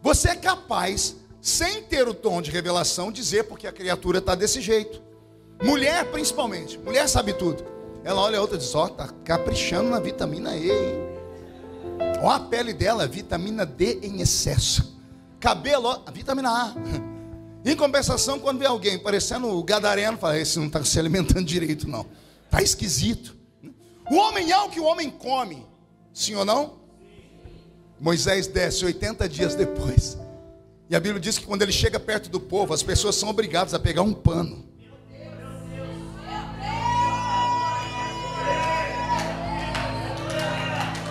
S2: Você é capaz, sem ter o tom de revelação, dizer porque a criatura está desse jeito. Mulher principalmente, mulher sabe tudo. Ela olha a outra e diz: ó, tá caprichando na vitamina E, hein? Ó, a pele dela, vitamina D em excesso. Cabelo, ó, a vitamina A. Em compensação, quando vê alguém parecendo o gadareno, fala: esse não está se alimentando direito não, está esquisito. O homem é o que o homem come, sim ou não? Moisés desce 80 dias depois, e a Bíblia diz que quando ele chega perto do povo, as pessoas são obrigadas a pegar um pano.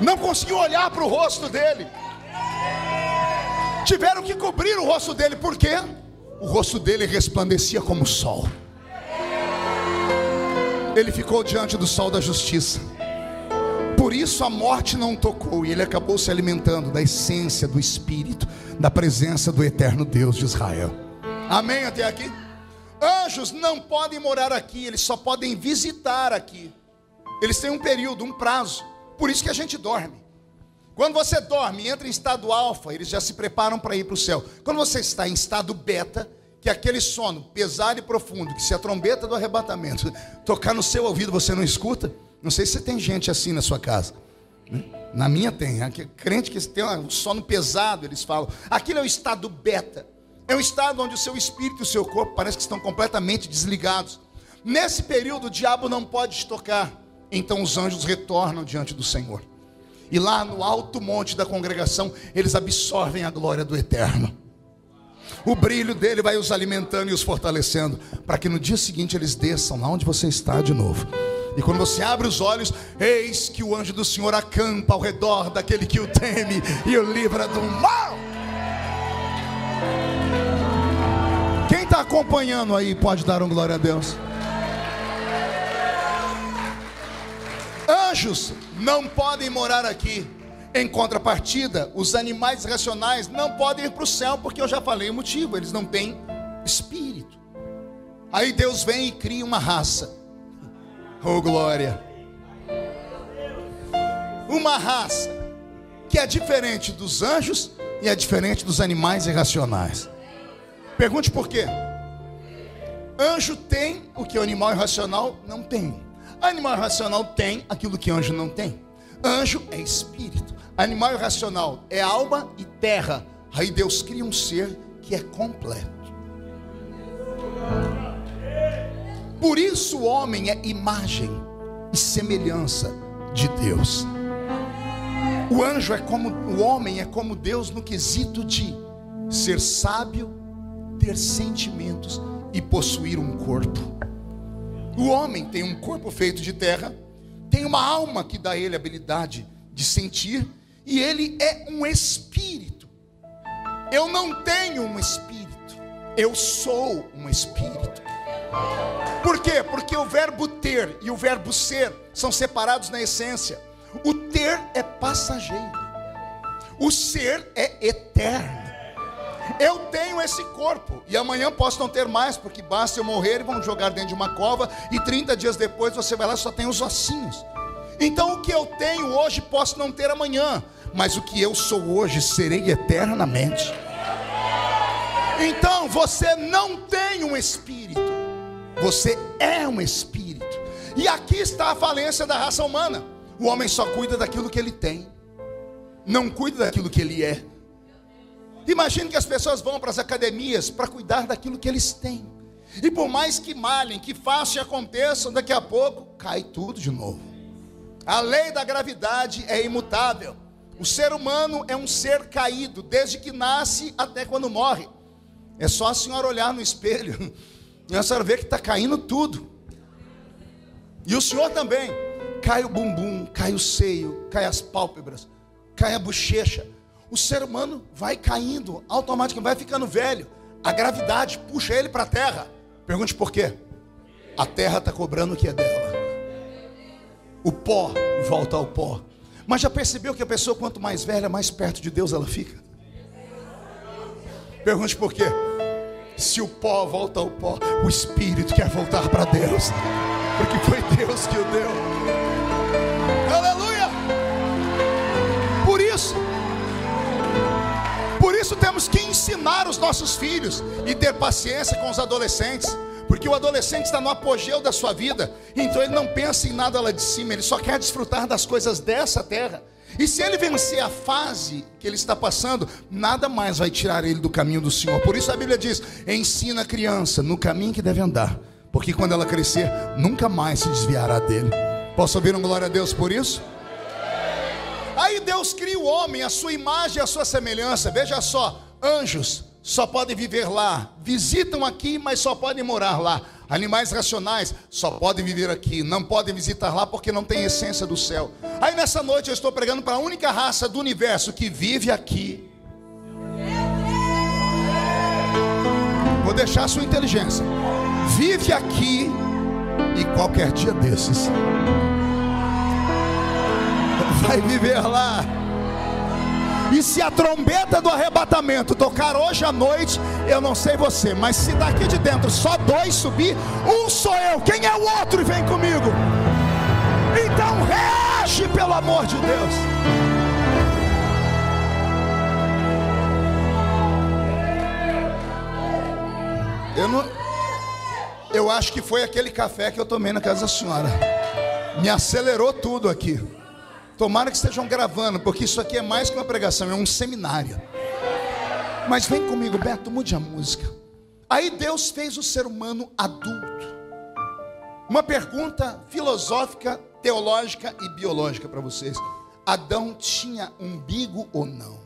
S2: Não conseguiu olhar para o rosto dele, tiveram que cobrir o rosto dele. Por quê? O rosto dele resplandecia como o sol. Ele ficou diante do sol da justiça. Por isso a morte não tocou, e ele acabou se alimentando da essência do Espírito, da presença do eterno Deus de Israel. Amém até aqui? Anjos não podem morar aqui, eles só podem visitar aqui. Eles têm um período, um prazo. Por isso que a gente dorme. Quando você dorme e entra em estado alfa, eles já se preparam para ir para o céu. Quando você está em estado beta, que é aquele sono pesado e profundo, que se a trombeta do arrebatamento tocar no seu ouvido, você não escuta. Não sei se você tem gente assim na sua casa. Na minha tem. Crente que tem um sono pesado, eles falam. Aquilo é o estado beta. É um estado onde o seu espírito e o seu corpo parece que estão completamente desligados. Nesse período o diabo não pode te tocar. Então os anjos retornam diante do Senhor. E lá no alto monte da congregação, eles absorvem a glória do Eterno. O brilho dele vai os alimentando e os fortalecendo, para que no dia seguinte eles desçam lá onde você está de novo. E quando você abre os olhos, eis que o anjo do Senhor acampa ao redor daquele que o teme e o livra do mal. Quem está acompanhando aí pode dar um glória a Deus. Anjos não podem morar aqui. Em contrapartida, os animais racionais não podem ir para o céu, porque eu já falei o motivo: eles não têm espírito. Aí Deus vem e cria uma raça. Oh glória! Uma raça que é diferente dos anjos e é diferente dos animais irracionais. Pergunte por quê? Anjo tem o que o animal irracional não tem. Animal irracional tem aquilo que anjo não tem. Anjo é espírito, animal irracional é alma e terra. Aí Deus cria um ser que é completo. Por isso o homem é imagem e semelhança de Deus. O anjo é como o homem, é como Deus no quesito de ser sábio, ter sentimentos e possuir um corpo. O homem tem um corpo feito de terra, tem uma alma que dá a ele a habilidade de sentir, e ele é um espírito. Eu não tenho um espírito, eu sou um espírito. Por quê? Porque o verbo ter e o verbo ser são separados na essência. O ter é passageiro, o ser é eterno. Eu tenho esse corpo e amanhã posso não ter mais, porque basta eu morrer e vão jogar dentro de uma cova, e 30 dias depois você vai lá e só tem os ossinhos. Então o que eu tenho hoje posso não ter amanhã, mas o que eu sou hoje serei eternamente. Então você não tem um espírito, você é um espírito. E aqui está a falência da raça humana. O homem só cuida daquilo que ele tem, não cuida daquilo que ele é. Imagine que as pessoas vão para as academias para cuidar daquilo que eles têm, e por mais que malhem, que façam e aconteçam, daqui a pouco cai tudo de novo. A lei da gravidade é imutável. O ser humano é um ser caído, desde que nasce até quando morre. É só a senhora olhar no espelho e a senhora vê que está caindo tudo. E o senhor também. Cai o bumbum, cai o seio, cai as pálpebras, cai a bochecha. O ser humano vai caindo, automaticamente vai ficando velho. A gravidade puxa ele para a terra. Pergunte por quê? A terra está cobrando o que é dela. O pó volta ao pó. Mas já percebeu que a pessoa, quanto mais velha, mais perto de Deus ela fica? Pergunte por quê? Se o pó volta ao pó, o espírito quer voltar para Deus, porque foi Deus que o deu. Aleluia! isso temos que ensinar os nossos filhos e ter paciência com os adolescentes, porque o adolescente está no apogeu da sua vida, então ele não pensa em nada lá de cima, ele só quer desfrutar das coisas dessa terra. E se ele vencer a fase que ele está passando, nada mais vai tirar ele do caminho do Senhor. Por isso a Bíblia diz: ensina a criança no caminho que deve andar, porque quando ela crescer, nunca mais se desviará dele. Posso ouvir um glória a Deus por isso? Aí Deus cria o homem, a sua imagem e a sua semelhança. Veja só, anjos só podem viver lá, visitam aqui, mas só podem morar lá. Animais racionais só podem viver aqui, não podem visitar lá porque não tem essência do céu. Aí nessa noite eu estou pregando para a única raça do universo que vive aqui. Vou deixar a sua inteligência. Vive aqui e qualquer dia desses vai viver lá. E se a trombeta do arrebatamento tocar hoje à noite, eu não sei você, mas se daqui de dentro só 2 subir, um sou eu, quem é o outro? E vem comigo. Então reage, pelo amor de Deus. Eu acho que foi aquele café que eu tomei na casa da senhora, me acelerou tudo aqui. Tomara que estejam gravando, porque isso aqui é mais que uma pregação, é um seminário. Mas vem comigo, Beto, mude a música. Aí Deus fez o ser humano adulto. Uma pergunta filosófica, teológica e biológica para vocês: Adão tinha umbigo ou não?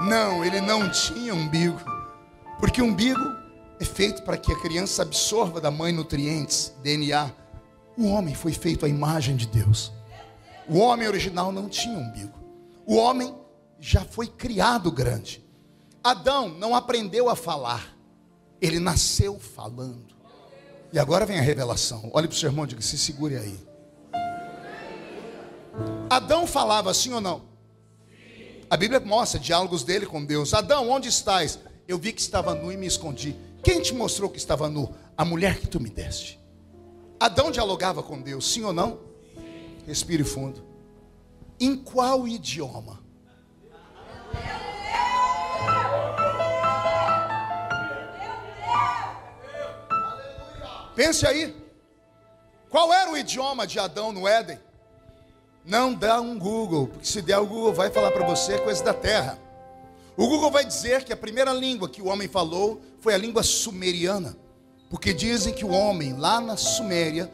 S2: Não, ele não tinha umbigo, porque o umbigo é feito para que a criança absorva da mãe nutrientes, DNA. O homem foi feito à imagem de Deus. O homem original não tinha umbigo. O homem já foi criado grande. Adão não aprendeu a falar, ele nasceu falando. E agora vem a revelação. Olhe para o seu irmão e diga: se segure aí. Adão falava sim ou não? A Bíblia mostra diálogos dele com Deus. Adão, onde estás? Eu vi que estava nu e me escondi. Quem te mostrou que estava nu? A mulher que tu me deste. Adão dialogava com Deus, sim ou não? Respire fundo. Em qual idioma? Pense aí. Qual era o idioma de Adão no Éden? Não dá um Google, porque se der o Google vai falar para você coisa da terra. O Google vai dizer que a primeira língua que o homem falou foi a língua sumeriana. Porque dizem que o homem lá na Suméria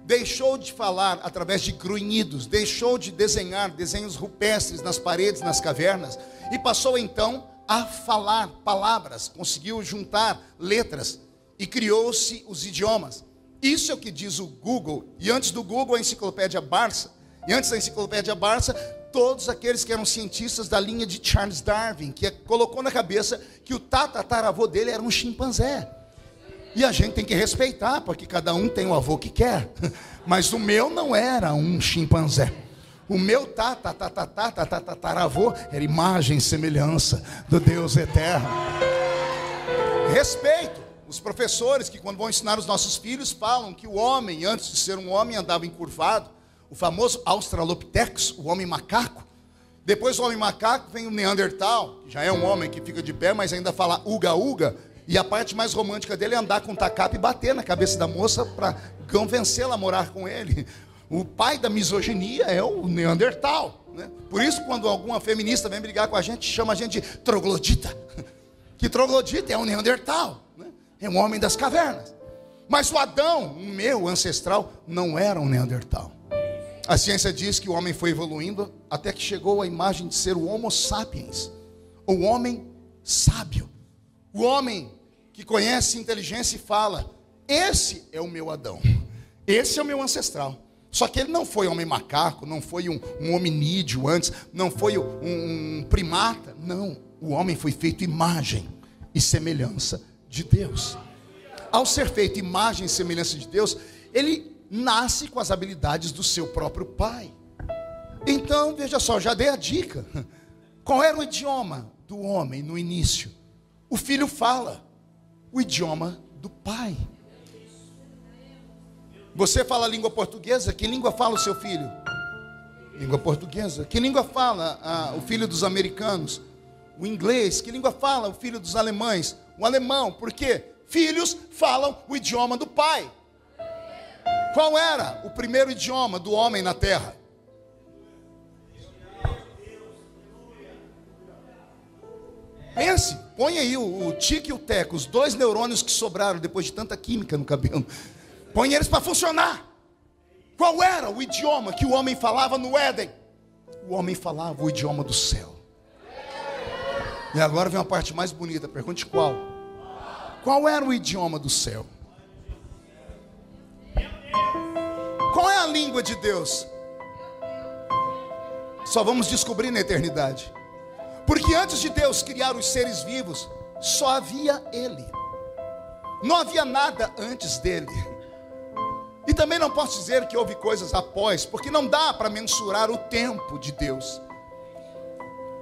S2: deixou de falar através de grunhidos, deixou de desenhar desenhos rupestres nas paredes, nas cavernas, e passou então a falar palavras, conseguiu juntar letras e criou-se os idiomas. Isso é o que diz o Google. E antes do Google, a enciclopédia Barça. E antes da enciclopédia Barça, todos aqueles que eram cientistas da linha de Charles Darwin, que colocou na cabeça que o tataravô dele era um chimpanzé. E a gente tem que respeitar, porque cada um tem o avô que quer. Mas o meu não era um chimpanzé. O meu tataravô era imagem e semelhança do Deus eterno. Respeito. Os professores que quando vão ensinar os nossos filhos falam que o homem, antes de ser um homem, andava encurvado. O famoso Australopithecus, o homem macaco. Depois do homem macaco vem o Neandertal, que já é um homem que fica de pé, mas ainda fala uga-uga. E a parte mais romântica dele é andar com um tacape e bater na cabeça da moça para convencê-la a morar com ele. O pai da misoginia é o Neandertal, né? Por isso, quando alguma feminista vem brigar com a gente, chama a gente de troglodita. Que troglodita é um Neandertal, né? É um homem das cavernas. Mas o Adão, o meu ancestral, não era um Neandertal. A ciência diz que o homem foi evoluindo até que chegou à imagem de ser o Homo sapiens, o homem sábio, o homem que conhece inteligência e fala: esse é o meu Adão, esse é o meu ancestral. Só que ele não foi homem macaco, não foi um hominídeo antes, não foi um primata. Não, o homem foi feito imagem e semelhança de Deus. Ao ser feito imagem e semelhança de Deus, ele nasce com as habilidades do seu próprio pai. Então, veja só, já dei a dica. Qual era o idioma do homem no início? O filho fala o idioma do pai. Você fala a língua portuguesa, que língua fala o seu filho? Língua portuguesa. Que língua fala o filho dos americanos? O inglês. Que língua fala o filho dos alemães? O alemão. Por quê? Filhos falam o idioma do pai. Qual era o primeiro idioma do homem na terra? Pense, põe aí o tique e o teco, os dois neurônios que sobraram depois de tanta química no cabelo. Põe eles para funcionar. Qual era o idioma que o homem falava no Éden? O homem falava o idioma do céu. E agora vem uma parte mais bonita, pergunte qual? Qual era o idioma do céu? Qual é a língua de Deus? Só vamos descobrir na eternidade. Porque antes de Deus criar os seres vivos, só havia Ele. Não havia nada antes dele. E também não posso dizer que houve coisas após, porque não dá para mensurar o tempo de Deus.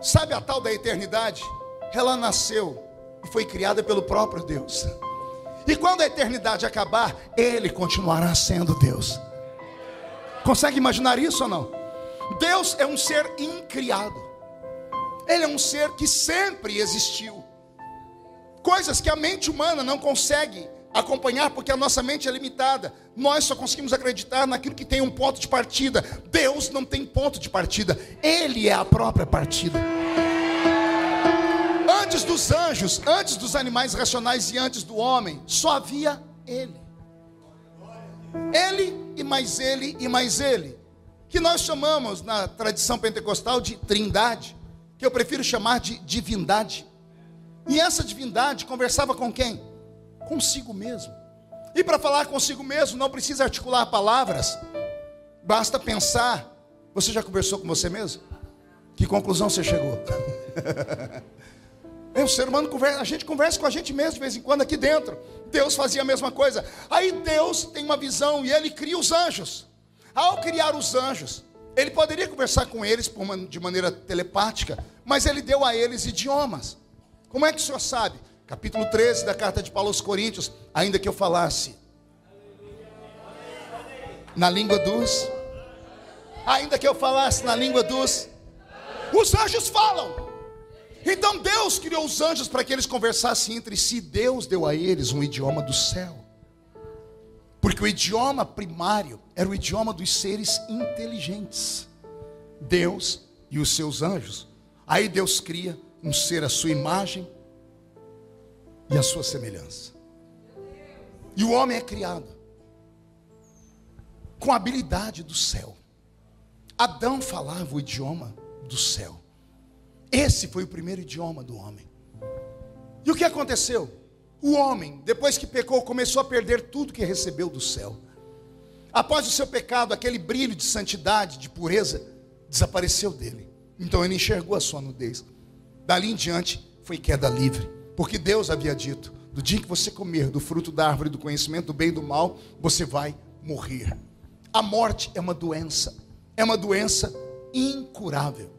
S2: Sabe a tal da eternidade? Ela nasceu e foi criada pelo próprio Deus. E quando a eternidade acabar, Ele continuará sendo Deus. Consegue imaginar isso ou não? Deus é um ser incriado. Ele é um ser que sempre existiu. Coisas que a mente humana não consegue acompanhar, porque a nossa mente é limitada. Nós só conseguimos acreditar naquilo que tem um ponto de partida. Deus não tem ponto de partida. Ele é a própria partida. Antes dos anjos, antes dos animais racionais e antes do homem, só havia Ele. Ele e mais Ele e mais Ele. Que nós chamamos na tradição pentecostal de trindade, que eu prefiro chamar de divindade. E essa divindade conversava com quem? Consigo mesmo. E para falar consigo mesmo não precisa articular palavras, basta pensar. Você já conversou com você mesmo? Que conclusão você chegou? O ser humano conversa, a gente conversa com a gente mesmo de vez em quando aqui dentro. Deus fazia a mesma coisa. Aí Deus tem uma visão e Ele cria os anjos. Ao criar os anjos, Ele poderia conversar com eles de maneira telepática, mas Ele deu a eles idiomas. Como é que o senhor sabe? Capítulo 13 da carta de Paulo aos Coríntios. Ainda que eu falasse na língua dos, ainda que eu falasse na língua dos, os anjos falam. Então Deus criou os anjos para que eles conversassem entre si. Deus deu a eles um idioma do céu. Porque o idioma primário era o idioma dos seres inteligentes. Deus e os seus anjos. Aí Deus cria um ser à sua imagem e à sua semelhança. E o homem é criado com a habilidade do céu. Adão falava o idioma do céu. Esse foi o primeiro idioma do homem. E o que aconteceu? O homem, depois que pecou, começou a perder tudo que recebeu do céu. Após o seu pecado, aquele brilho de santidade, de pureza, desapareceu dele. Então ele enxergou a sua nudez. Dali em diante, foi queda livre. Porque Deus havia dito: do dia que você comer do fruto da árvore do conhecimento do bem e do mal, você vai morrer. A morte é uma doença incurável.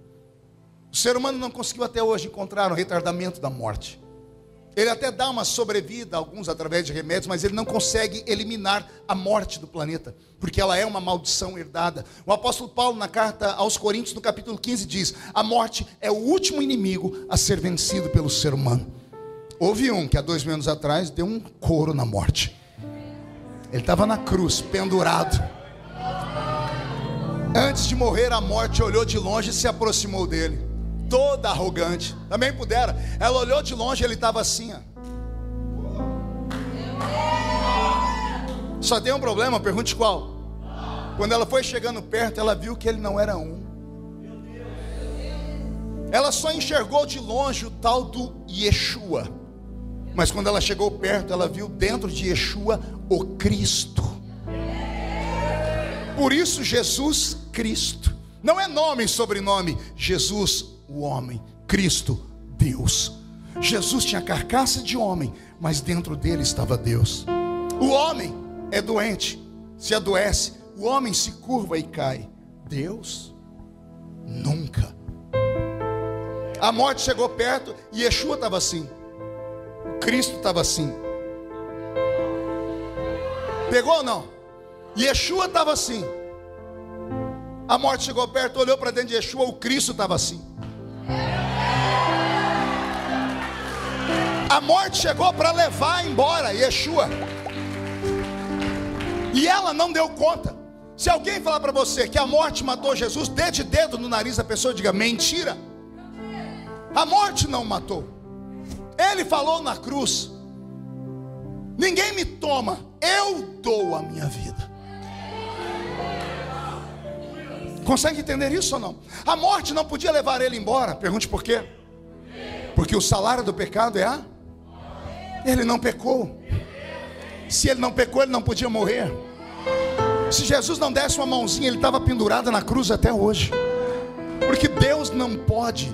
S2: O ser humano não conseguiu até hoje encontrar um retardamento da morte. Ele até dá uma sobrevida, alguns através de remédios, mas ele não consegue eliminar a morte do planeta, porque ela é uma maldição herdada. O apóstolo Paulo, na carta aos Coríntios, no capítulo 15, diz: a morte é o último inimigo a ser vencido pelo ser humano. Houve um que há 2000 anos atrás deu um couro na morte. Ele estava na cruz, pendurado. Antes de morrer, a morte olhou de longe e se aproximou dele, toda arrogante. Também pudera. Ela olhou de longe e ele estava assim, ó. Só tem um problema, pergunte qual. Quando ela foi chegando perto, ela viu que ele não era um. Ela só enxergou de longe o tal do Yeshua. Mas quando ela chegou perto, ela viu dentro de Yeshua o Cristo. Por isso Jesus Cristo. Não é nome e sobrenome. Jesus, o homem. Cristo, Deus. Jesus tinha carcaça de homem, mas dentro dele estava Deus. O homem é doente, se adoece. O homem se curva e cai. Deus, nunca. A morte chegou perto e Yeshua estava assim. Cristo estava assim. Pegou ou não? Yeshua estava assim. A morte chegou perto, olhou para dentro de Yeshua, o Cristo estava assim. A morte chegou para levar embora Yeshua, e ela não deu conta. Se alguém falar para você que a morte matou Jesus, dê de dedo no nariz da pessoa e diga: mentira. A morte não matou. Ele falou na cruz: ninguém me toma, eu dou a minha vida. Consegue entender isso ou não? A morte não podia levar ele embora. Pergunte por quê? Porque o salário do pecado é a... Ele não pecou. Se ele não pecou, ele não podia morrer. Se Jesus não desse uma mãozinha, ele estava pendurado na cruz até hoje. Porque Deus não pode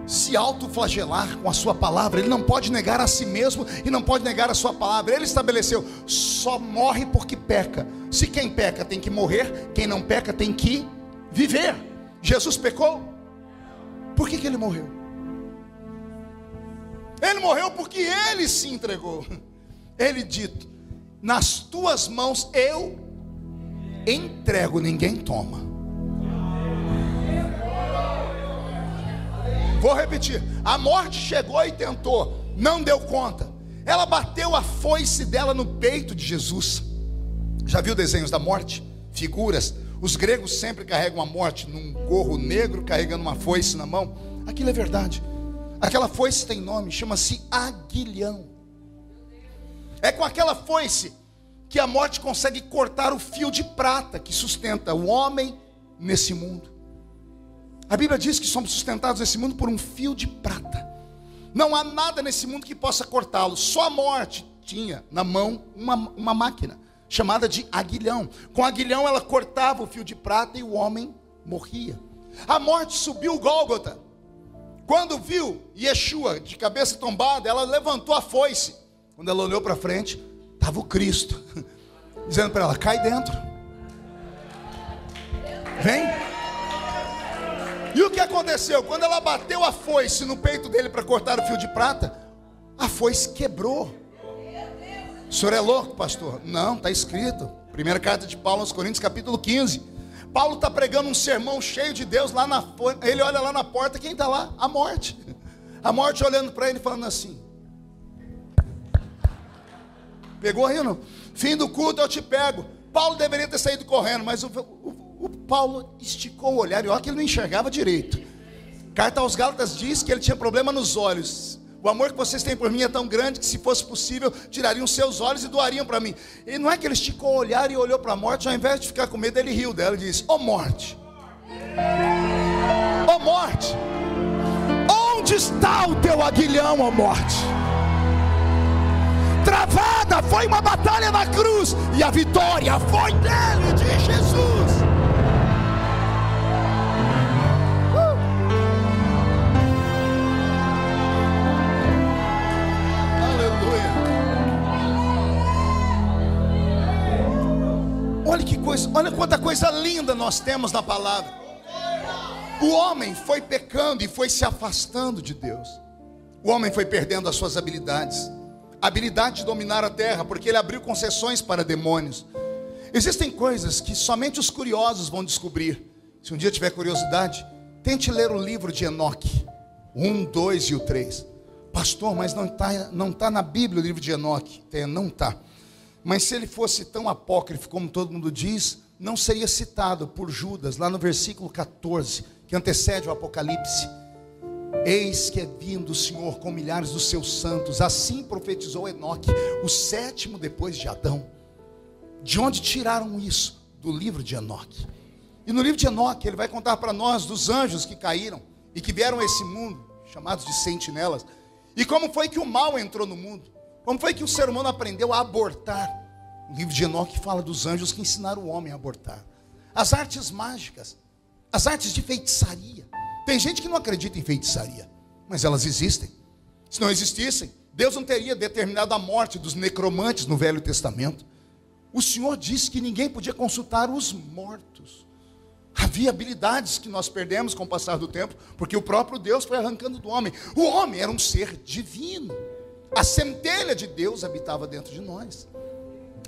S2: se autoflagelar com a sua palavra. Ele não pode negar a si mesmo e não pode negar a sua palavra. Ele estabeleceu: só morre porque peca. Se quem peca tem que morrer, quem não peca tem que viver. Jesus pecou? Por que ele morreu? Ele morreu porque ele se entregou. Ele dito: nas tuas mãos eu entrego, ninguém toma. Vou repetir: a morte chegou e tentou, não deu conta. Ela bateu a foice dela no peito de Jesus. Já viu desenhos da morte? Figuras. Os gregos sempre carregam a morte num gorro negro, carregando uma foice na mão. Aquilo é verdade. Aquela foice tem nome, chama-se aguilhão. É com aquela foice que a morte consegue cortar o fio de prata que sustenta o homem nesse mundo. A Bíblia diz que somos sustentados nesse mundo por um fio de prata. Não há nada nesse mundo que possa cortá-lo. Só a morte tinha na mão uma máquina chamada de aguilhão. Com aguilhão ela cortava o fio de prata e o homem morria. A morte subiu o Gólgota. Quando viu Yeshua de cabeça tombada, ela levantou a foice. Quando ela olhou para frente, estava o Cristo, dizendo para ela: cai dentro, vem. E o que aconteceu? Quando ela bateu a foice no peito dele para cortar o fio de prata, a foice quebrou. O senhor é louco, pastor? Não, está escrito. Primeira carta de Paulo aos Coríntios, capítulo 15. Paulo está pregando um sermão cheio de Deus lá na... Ele olha lá na porta, quem está lá? A morte. A morte olhando para ele, falando assim: pegou aí ou não? Fim do culto eu te pego. Paulo deveria ter saído correndo, mas o Paulo esticou o olhar, e olha que ele não enxergava direito. Carta aos Gálatas diz que ele tinha problema nos olhos. O amor que vocês têm por mim é tão grande que, se fosse possível, tirariam seus olhos e doariam para mim. E não é que ele esticou o olhar e olhou para a morte, ao invés de ficar com medo, ele riu dela e disse: ó morte, ó morte, onde está o teu aguilhão, ó morte? Travada foi uma batalha na cruz, e a vitória foi dele, de Jesus. Olha que coisa, olha quanta coisa linda nós temos na palavra. O homem foi pecando e foi se afastando de Deus. O homem foi perdendo as suas habilidades. A habilidade de dominar a terra, porque ele abriu concessões para demônios. Existem coisas que somente os curiosos vão descobrir. Se um dia tiver curiosidade, tente ler o livro de Enoque, 1, 2 e o 3. Pastor, mas não tá na Bíblia o livro de Enoque. Não está. Mas se ele fosse tão apócrifo como todo mundo diz, não seria citado por Judas, lá no versículo 14, que antecede o Apocalipse. Eis que é vindo o Senhor com milhares dos seus santos. Assim profetizou Enoque, o sétimo depois de Adão. De onde tiraram isso? Do livro de Enoque. E no livro de Enoque ele vai contar para nós dos anjos que caíram e que vieram a esse mundo, chamados de sentinelas. E como foi que o mal entrou no mundo? Como foi que o ser humano aprendeu a abortar? O livro de Enoque fala dos anjos que ensinaram o homem a abortar. As artes mágicas, as artes de feitiçaria. Tem gente que não acredita em feitiçaria, mas elas existem. Se não existissem, Deus não teria determinado a morte dos necromantes no Velho Testamento. O Senhor disse que ninguém podia consultar os mortos. Havia habilidades que nós perdemos com o passar do tempo, porque o próprio Deus foi arrancando do homem. O homem era um ser divino. A centelha de Deus habitava dentro de nós.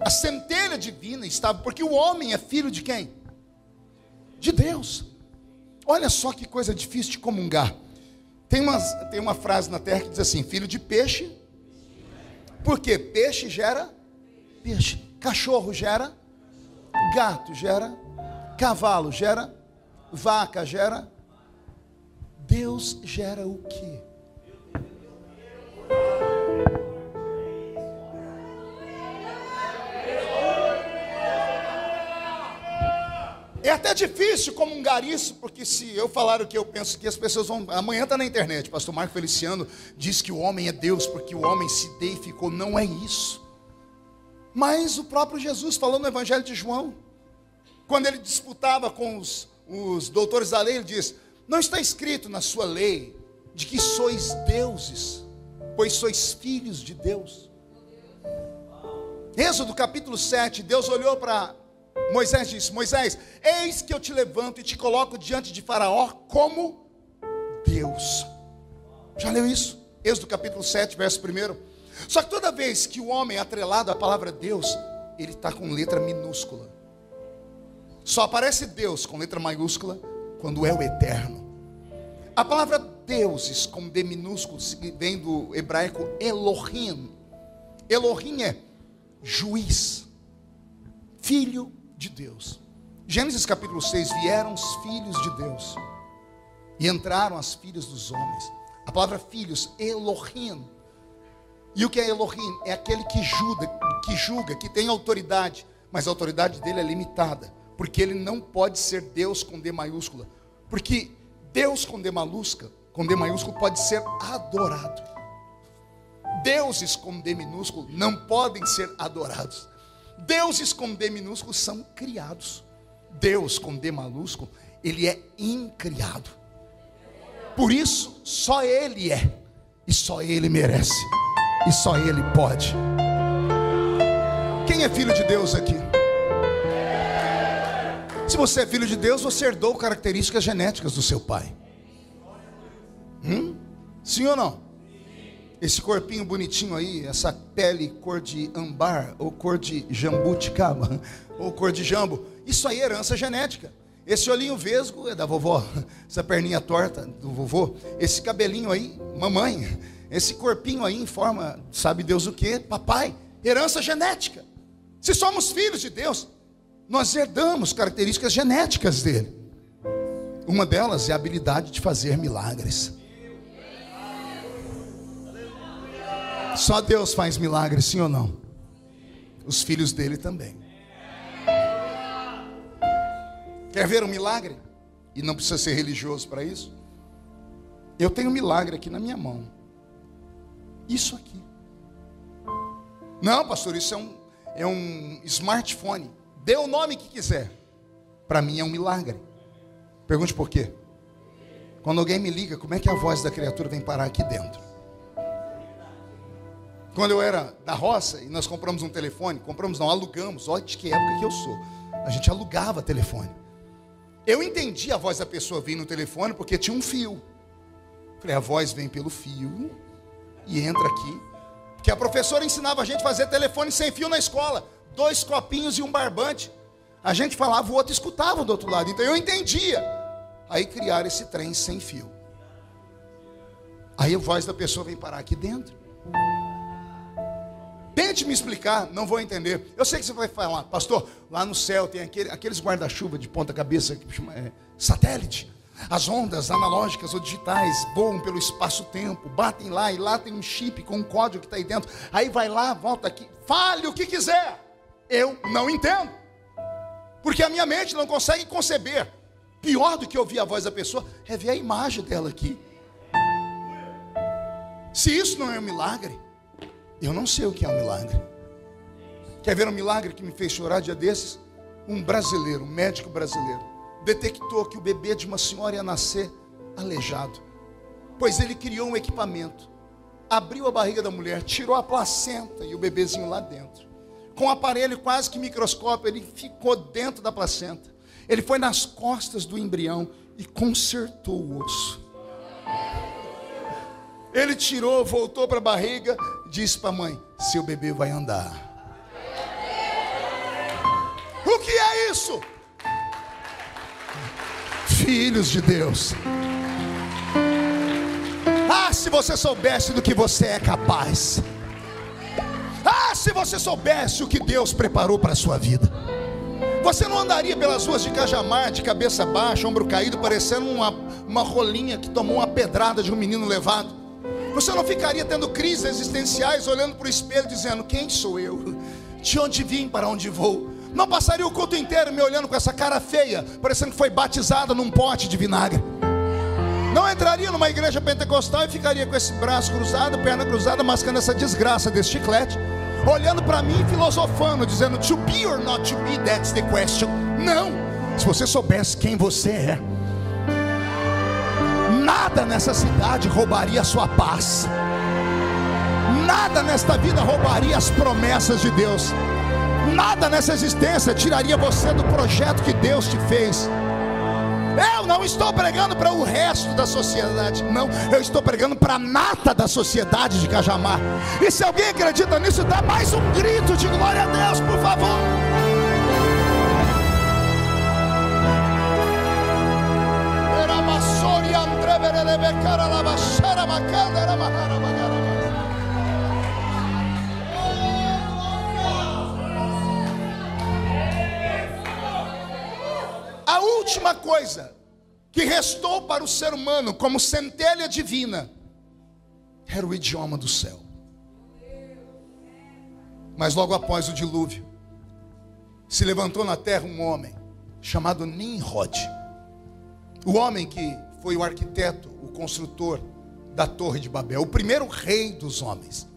S2: A centelha divina estava, porque o homem é filho de quem? de Deus. Olha só que coisa difícil de comungar. Tem uma frase na terra que diz assim: filho de peixe. Por quê? Peixe gera peixe. Cachorro gera gato, gera cavalo, gera vaca, gera. Deus gera o quê? É até difícil comungar isso, porque se eu falar o que eu penso que as pessoas vão... Amanhã está na internet, pastor Marco Feliciano diz que o homem é Deus, porque o homem se deificou. Não é isso. Mas o próprio Jesus falou no Evangelho de João, quando ele disputava com os doutores da lei, ele diz: não está escrito na sua lei de que sois deuses, pois sois filhos de Deus. Êxodo capítulo 7, Deus olhou para Moisés e disse: Moisés, eis que eu te levanto e te coloco diante de Faraó como Deus. Já leu isso? Êxodo capítulo 7, verso 1. Só que toda vez que o homem é atrelado à palavra Deus, ele está com letra minúscula. Só aparece Deus com letra maiúscula quando é o eterno. A palavra deuses com D minúsculo vem do hebraico Elohim. Elohim é juiz, filho de Deus. Gênesis capítulo 6, vieram os filhos de Deus e entraram as filhas dos homens. A palavra filhos, Elohim. E o que é Elohim? É aquele que julga, que tem autoridade, mas a autoridade dele é limitada, porque ele não pode ser Deus com D maiúscula, porque Deus com D maiúsculo pode ser adorado. Deuses com D minúsculo não podem ser adorados. Deuses com D minúsculo são criados. Deus com D maiúsculo, ele é incriado. Por isso, só ele é, e só ele merece, e só ele pode. Quem é filho de Deus aqui? Se você é filho de Deus, você herdou características genéticas do seu pai. Sim ou não? Esse corpinho bonitinho aí, essa pele cor de ambar, ou cor de jambuticaba, ou cor de jambo, isso aí é herança genética. Esse olhinho vesgo é da vovó, essa perninha torta do vovô, esse cabelinho aí, mamãe, esse corpinho aí em forma, sabe Deus o que? Papai, herança genética. Se somos filhos de Deus, nós herdamos características genéticas dele. Uma delas é a habilidade de fazer milagres. Só Deus faz milagres, sim ou não? Os filhos dele também. Quer ver um milagre? E não precisa ser religioso para isso. Eu tenho um milagre aqui na minha mão. Isso aqui. Não, pastor, isso é um smartphone. Dê o nome que quiser. Para mim é um milagre. Pergunte por quê. Quando alguém me liga, como é que a voz da criatura vem parar aqui dentro? Quando eu era da roça e nós compramos um telefone, alugamos, olha de que época que eu sou. A gente alugava telefone. Eu entendi a voz da pessoa vir no telefone porque tinha um fio. Falei, a voz vem pelo fio e entra aqui. Porque a professora ensinava a gente a fazer telefone sem fio na escola. 2 copinhos e um barbante. A gente falava, o outro escutava do outro lado. Então eu entendia. Aí criaram esse trem sem fio. Aí a voz da pessoa vem parar aqui dentro. Tente me explicar, não vou entender. Eu sei que você vai falar, pastor, lá no céu tem aqueles guarda-chuva de ponta cabeça que chama satélite. As ondas analógicas ou digitais voam pelo espaço-tempo, batem lá e lá tem um chip com um código que está aí dentro. Aí vai lá, volta aqui, fale o que quiser. Eu não entendo, porque a minha mente não consegue conceber. Pior do que ouvir a voz da pessoa é ver a imagem dela aqui. Se isso não é um milagre, eu não sei o que é um milagre. Quer ver um milagre que me fez chorar dia desses? Um brasileiro, um médico brasileiro, detectou que o bebê de uma senhora ia nascer aleijado, pois ele criou um equipamento, abriu a barriga da mulher, tirou a placenta e o bebezinho lá dentro. Com um aparelho quase que microscópio, ele ficou dentro da placenta. Ele foi nas costas do embrião e consertou o osso. Ele tirou, voltou para a barriga, disse para a mãe, seu bebê vai andar. O que é isso? filhos de Deus. Ah, se você soubesse do que você é capaz. Ah, se você soubesse o que Deus preparou para a sua vida. Você não andaria pelas ruas de Cajamar de cabeça baixa, ombro caído, parecendo uma rolinha que tomou uma pedrada de um menino levado. Você não ficaria tendo crises existenciais, olhando para o espelho dizendo: quem sou eu? De onde vim, para onde vou? Não passaria o culto inteiro me olhando com essa cara feia, parecendo que foi batizado num pote de vinagre. Não entraria numa igreja pentecostal e ficaria com esse braço cruzado, perna cruzada, mascando essa desgraça desse chiclete, olhando para mim, filosofando, dizendo: to be or not to be, that's the question. Não, se você soubesse quem você é, nada nessa cidade roubaria a sua paz, nada nesta vida roubaria as promessas de Deus, nada nessa existência tiraria você do projeto que Deus te fez. Eu não estou pregando para o resto da sociedade, não, eu estou pregando para a nata da sociedade de Cajamar. E se alguém acredita nisso, dá mais um grito de glória a Deus, por favor. A última coisa que restou para o ser humano como centelha divina era o idioma do céu. Mas logo após o dilúvio, se levantou na terra um homem chamado Nimrod. O homem que foi o arquiteto, o construtor da Torre de Babel, o primeiro rei dos homens.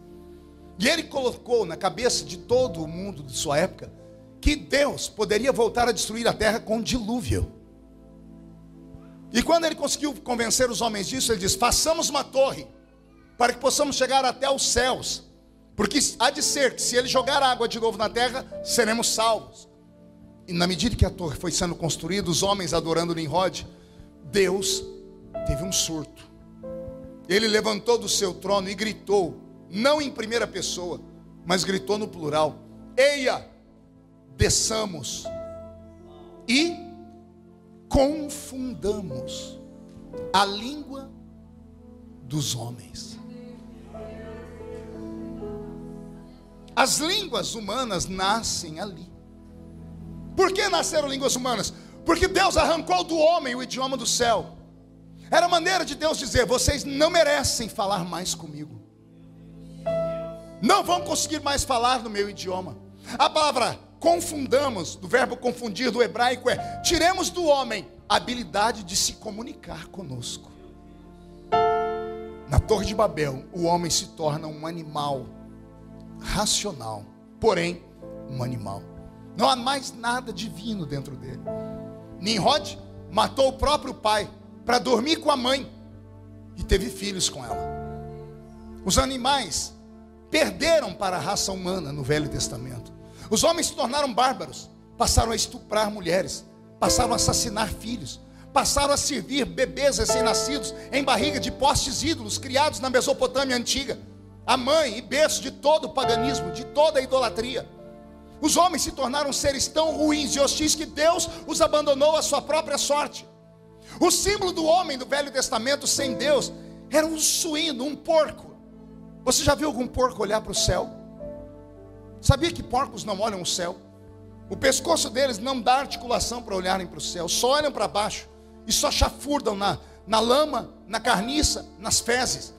S2: E ele colocou na cabeça de todo o mundo de sua época que Deus poderia voltar a destruir a terra com dilúvio. E quando ele conseguiu convencer os homens disso, ele diz: façamos uma torre para que possamos chegar até os céus, porque há de ser que se ele jogar água de novo na terra, seremos salvos. E na medida que a torre foi sendo construída, os homens adorando Nimrod, Deus teve um surto. Ele levantou do seu trono e gritou, não em primeira pessoa, mas gritou no plural: eia, desçamos e confundamos a língua dos homens. As línguas humanas nascem ali. Por que nasceram línguas humanas? Porque Deus arrancou do homem o idioma do céu. Era a maneira de Deus dizer: vocês não merecem falar mais comigo, não vão conseguir mais falar no meu idioma. A palavra confundamos, do verbo confundir do hebraico, é: tiremos do homem a habilidade de se comunicar conosco. Na Torre de Babel, o homem se torna um animal racional, porém um animal. Não há mais nada divino dentro dele. Nimrod matou o próprio pai para dormir com a mãe e teve filhos com ela. Os animais perderam para a raça humana no Velho Testamento. Os homens se tornaram bárbaros, passaram a estuprar mulheres, passaram a assassinar filhos, passaram a servir bebês recém-nascidos em barriga de postes ídolos criados na Mesopotâmia antiga, a mãe e berço de todo o paganismo, de toda a idolatria. Os homens se tornaram seres tão ruins e hostis que Deus os abandonou à sua própria sorte. O símbolo do homem do Velho Testamento sem Deus era um suíno, um porco. Você já viu algum porco olhar para o céu? Sabia que porcos não olham o céu? O pescoço deles não dá articulação para olharem para o céu, só olham para baixo e só chafurdam na lama, na carniça, nas fezes.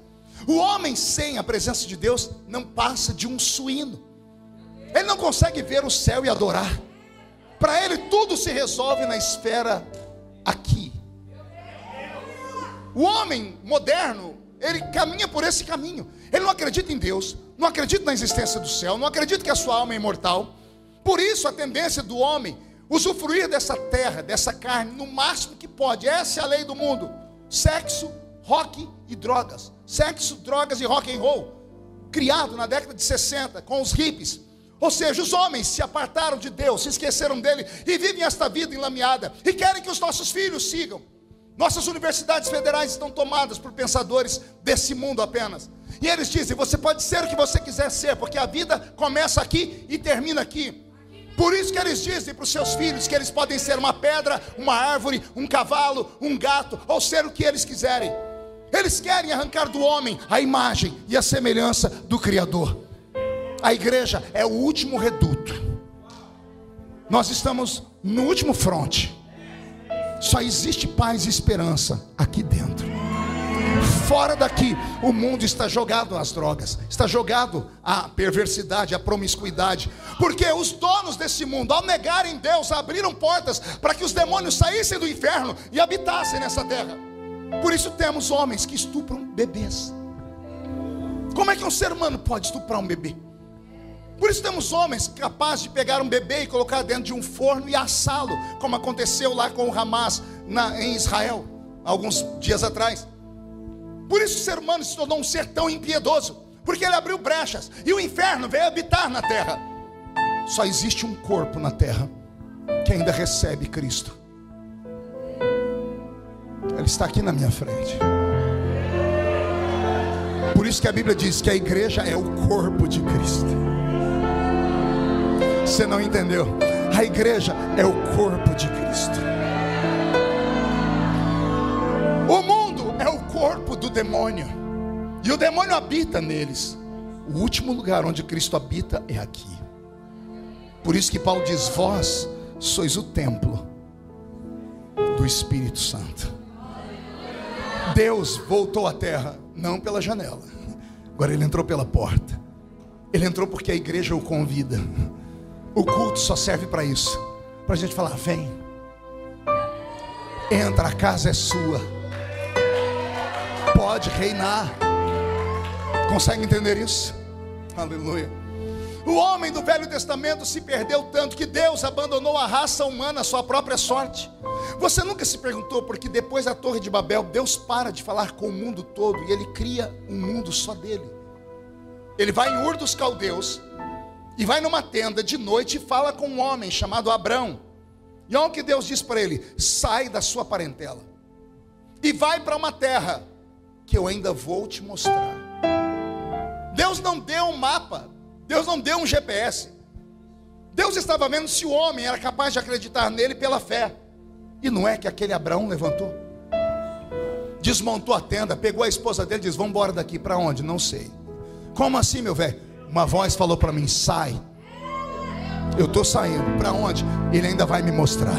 S2: O homem sem a presença de Deus não passa de um suíno. Ele não consegue ver o céu e adorar. Para ele tudo se resolve na esfera aqui. O homem moderno, ele caminha por esse caminho. Ele não acredita em Deus, não acredita na existência do céu, não acredita que a sua alma é imortal. Por isso a tendência do homem usufruir dessa terra, dessa carne, no máximo que pode. Essa é a lei do mundo: sexo, rock e drogas. Sexo, drogas e rock and roll, criado na década de 60 com os hippies. Ou seja, os homens se apartaram de Deus, se esqueceram dele e vivem esta vida enlameada e querem que os nossos filhos sigam. Nossas universidades federais estão tomadas por pensadores desse mundo apenas. E eles dizem: você pode ser o que você quiser ser, porque a vida começa aqui e termina aqui. Por isso que eles dizem para os seus filhos que eles podem ser uma pedra, uma árvore, um cavalo, um gato, ou ser o que eles quiserem. Eles querem arrancar do homem a imagem e a semelhança do Criador. A igreja é o último reduto. Nós estamos no último fronte. Só existe paz e esperança aqui dentro. Fora daqui, o mundo está jogado às drogas, está jogado à perversidade, à promiscuidade, porque os donos desse mundo, ao negarem Deus, abriram portas para que os demônios saíssem do inferno e habitassem nessa terra. Por isso temos homens que estupram bebês. Como é que um ser humano pode estuprar um bebê? Por isso temos homens capazes de pegar um bebê e colocar dentro de um forno e assá-lo, como aconteceu lá com o Hamas em Israel, alguns dias atrás. Por isso o ser humano se tornou um ser tão impiedoso, porque ele abriu brechas e o inferno veio habitar na terra. Só existe um corpo na terra que ainda recebe Cristo. Ele está aqui na minha frente. Por isso que a Bíblia diz que a igreja é o corpo de Cristo. Você não entendeu? A igreja é o corpo de Cristo. O mundo é o corpo do demônio, e o demônio habita neles. O último lugar onde Cristo habita é aqui. Por isso que Paulo diz: vós sois o templo do Espírito Santo. Deus voltou à terra, não pela janela. Agora ele entrou pela porta. Ele entrou porque a igreja o convida. O culto só serve para isso, para a gente falar: vem, entra, a casa é sua, pode reinar. Consegue entender isso? Aleluia. O homem do Velho Testamento se perdeu tanto que Deus abandonou a raça humana à sua própria sorte. Você nunca se perguntou por que depois da Torre de Babel Deus para de falar com o mundo todo e Ele cria um mundo só dele? Ele vai em Ur dos Caldeus e vai numa tenda de noite e fala com um homem chamado Abrão. E olha o que Deus diz para ele: sai da sua parentela e vai para uma terra que eu ainda vou te mostrar. Deus não deu um mapa, Deus não deu um GPS. Deus estava vendo se o homem era capaz de acreditar nele pela fé. E não é que aquele Abraão levantou, desmontou a tenda, pegou a esposa dele e disse: vamos embora daqui. Para onde? Não sei. Como assim, meu velho? Uma voz falou para mim: sai. Eu estou saindo. Para onde? Ele ainda vai me mostrar.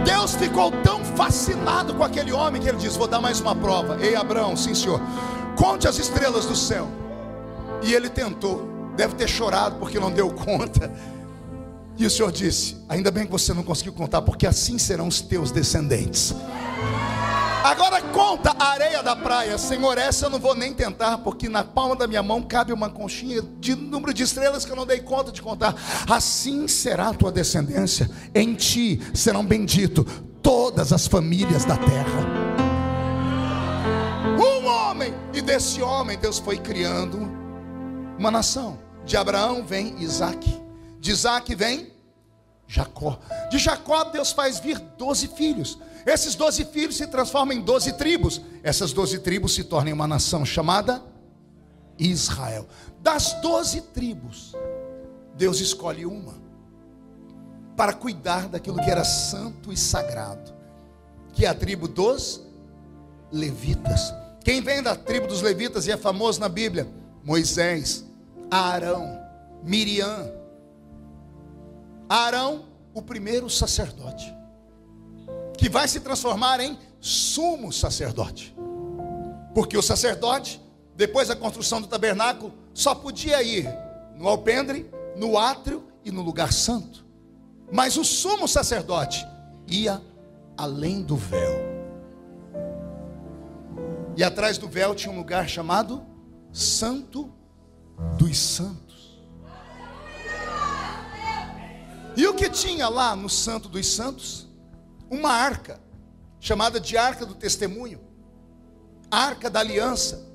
S2: Deus ficou tão fascinado com aquele homem que ele disse: vou dar mais uma prova. Ei, Abraão, sim senhor, conte as estrelas do céu. E ele tentou, deve ter chorado porque não deu conta. E o Senhor disse: ainda bem que você não conseguiu contar, porque assim serão os teus descendentes. Agora conta a areia da praia. Senhor, essa eu não vou nem tentar, porque na palma da minha mão cabe uma conchinha de número de estrelas que eu não dei conta de contar. Assim será a tua descendência, em ti serão benditos todas as famílias da terra. Um homem, e desse homem Deus foi criando uma nação. De Abraão vem Isaac, de Isaac vem Jacó, de Jacó Deus faz vir 12 filhos. Esses 12 filhos se transformam em 12 tribos. Essas 12 tribos se tornam uma nação chamada Israel. Das 12 tribos, Deus escolhe uma para cuidar daquilo que era santo e sagrado, que é a tribo dos levitas. Quem vem da tribo dos levitas e é famoso na Bíblia? Moisés, Arão, Miriam. Arão, o primeiro sacerdote, que vai se transformar em sumo sacerdote, porque o sacerdote, depois da construção do tabernáculo, só podia ir no alpendre, no átrio e no lugar santo. Mas o sumo sacerdote ia além do véu, e atrás do véu tinha um lugar chamado Santo dos Santos. E o que tinha lá no Santo dos Santos? Uma arca, chamada de Arca do Testemunho, Arca da Aliança.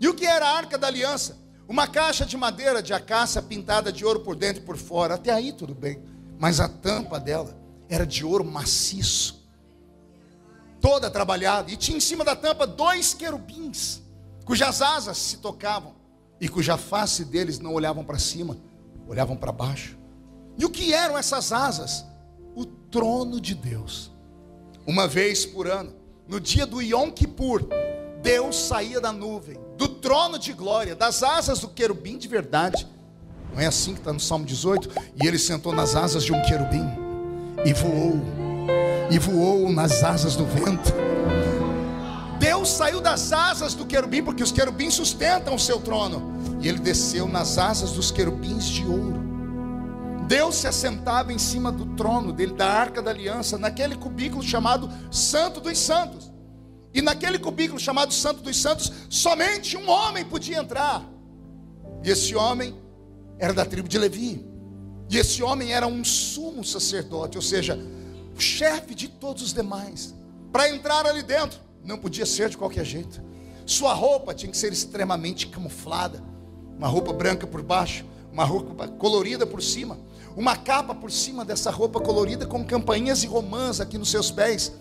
S2: E o que era a Arca da Aliança? Uma caixa de madeira de acácia pintada de ouro por dentro e por fora. Até aí tudo bem, mas a tampa dela era de ouro maciço, toda trabalhada, e tinha em cima da tampa 2 querubins, cujas asas se tocavam, e cuja face deles não olhavam para cima, olhavam para baixo. E o que eram essas asas? O trono de Deus. Uma vez por ano, no dia do Yom Kippur, Deus saía da nuvem, do trono de glória, das asas do querubim de verdade. Não é assim que está no Salmo 18? E ele sentou nas asas de um querubim e voou nas asas do vento. Deus saiu das asas do querubim, porque os querubins sustentam o seu trono, e ele desceu nas asas dos querubins de ouro. Deus se assentava em cima do trono dele, da arca da aliança, naquele cubículo chamado Santo dos Santos. E naquele cubículo chamado Santo dos Santos, somente um homem podia entrar. E esse homem era da tribo de Levi. E esse homem era um sumo sacerdote, ou seja, o chefe de todos os demais. Para entrar ali dentro, não podia ser de qualquer jeito. Sua roupa tinha que ser extremamente camuflada. Uma roupa branca por baixo, uma roupa colorida por cima, uma capa por cima dessa roupa colorida com campainhas e romãs aqui nos seus pés,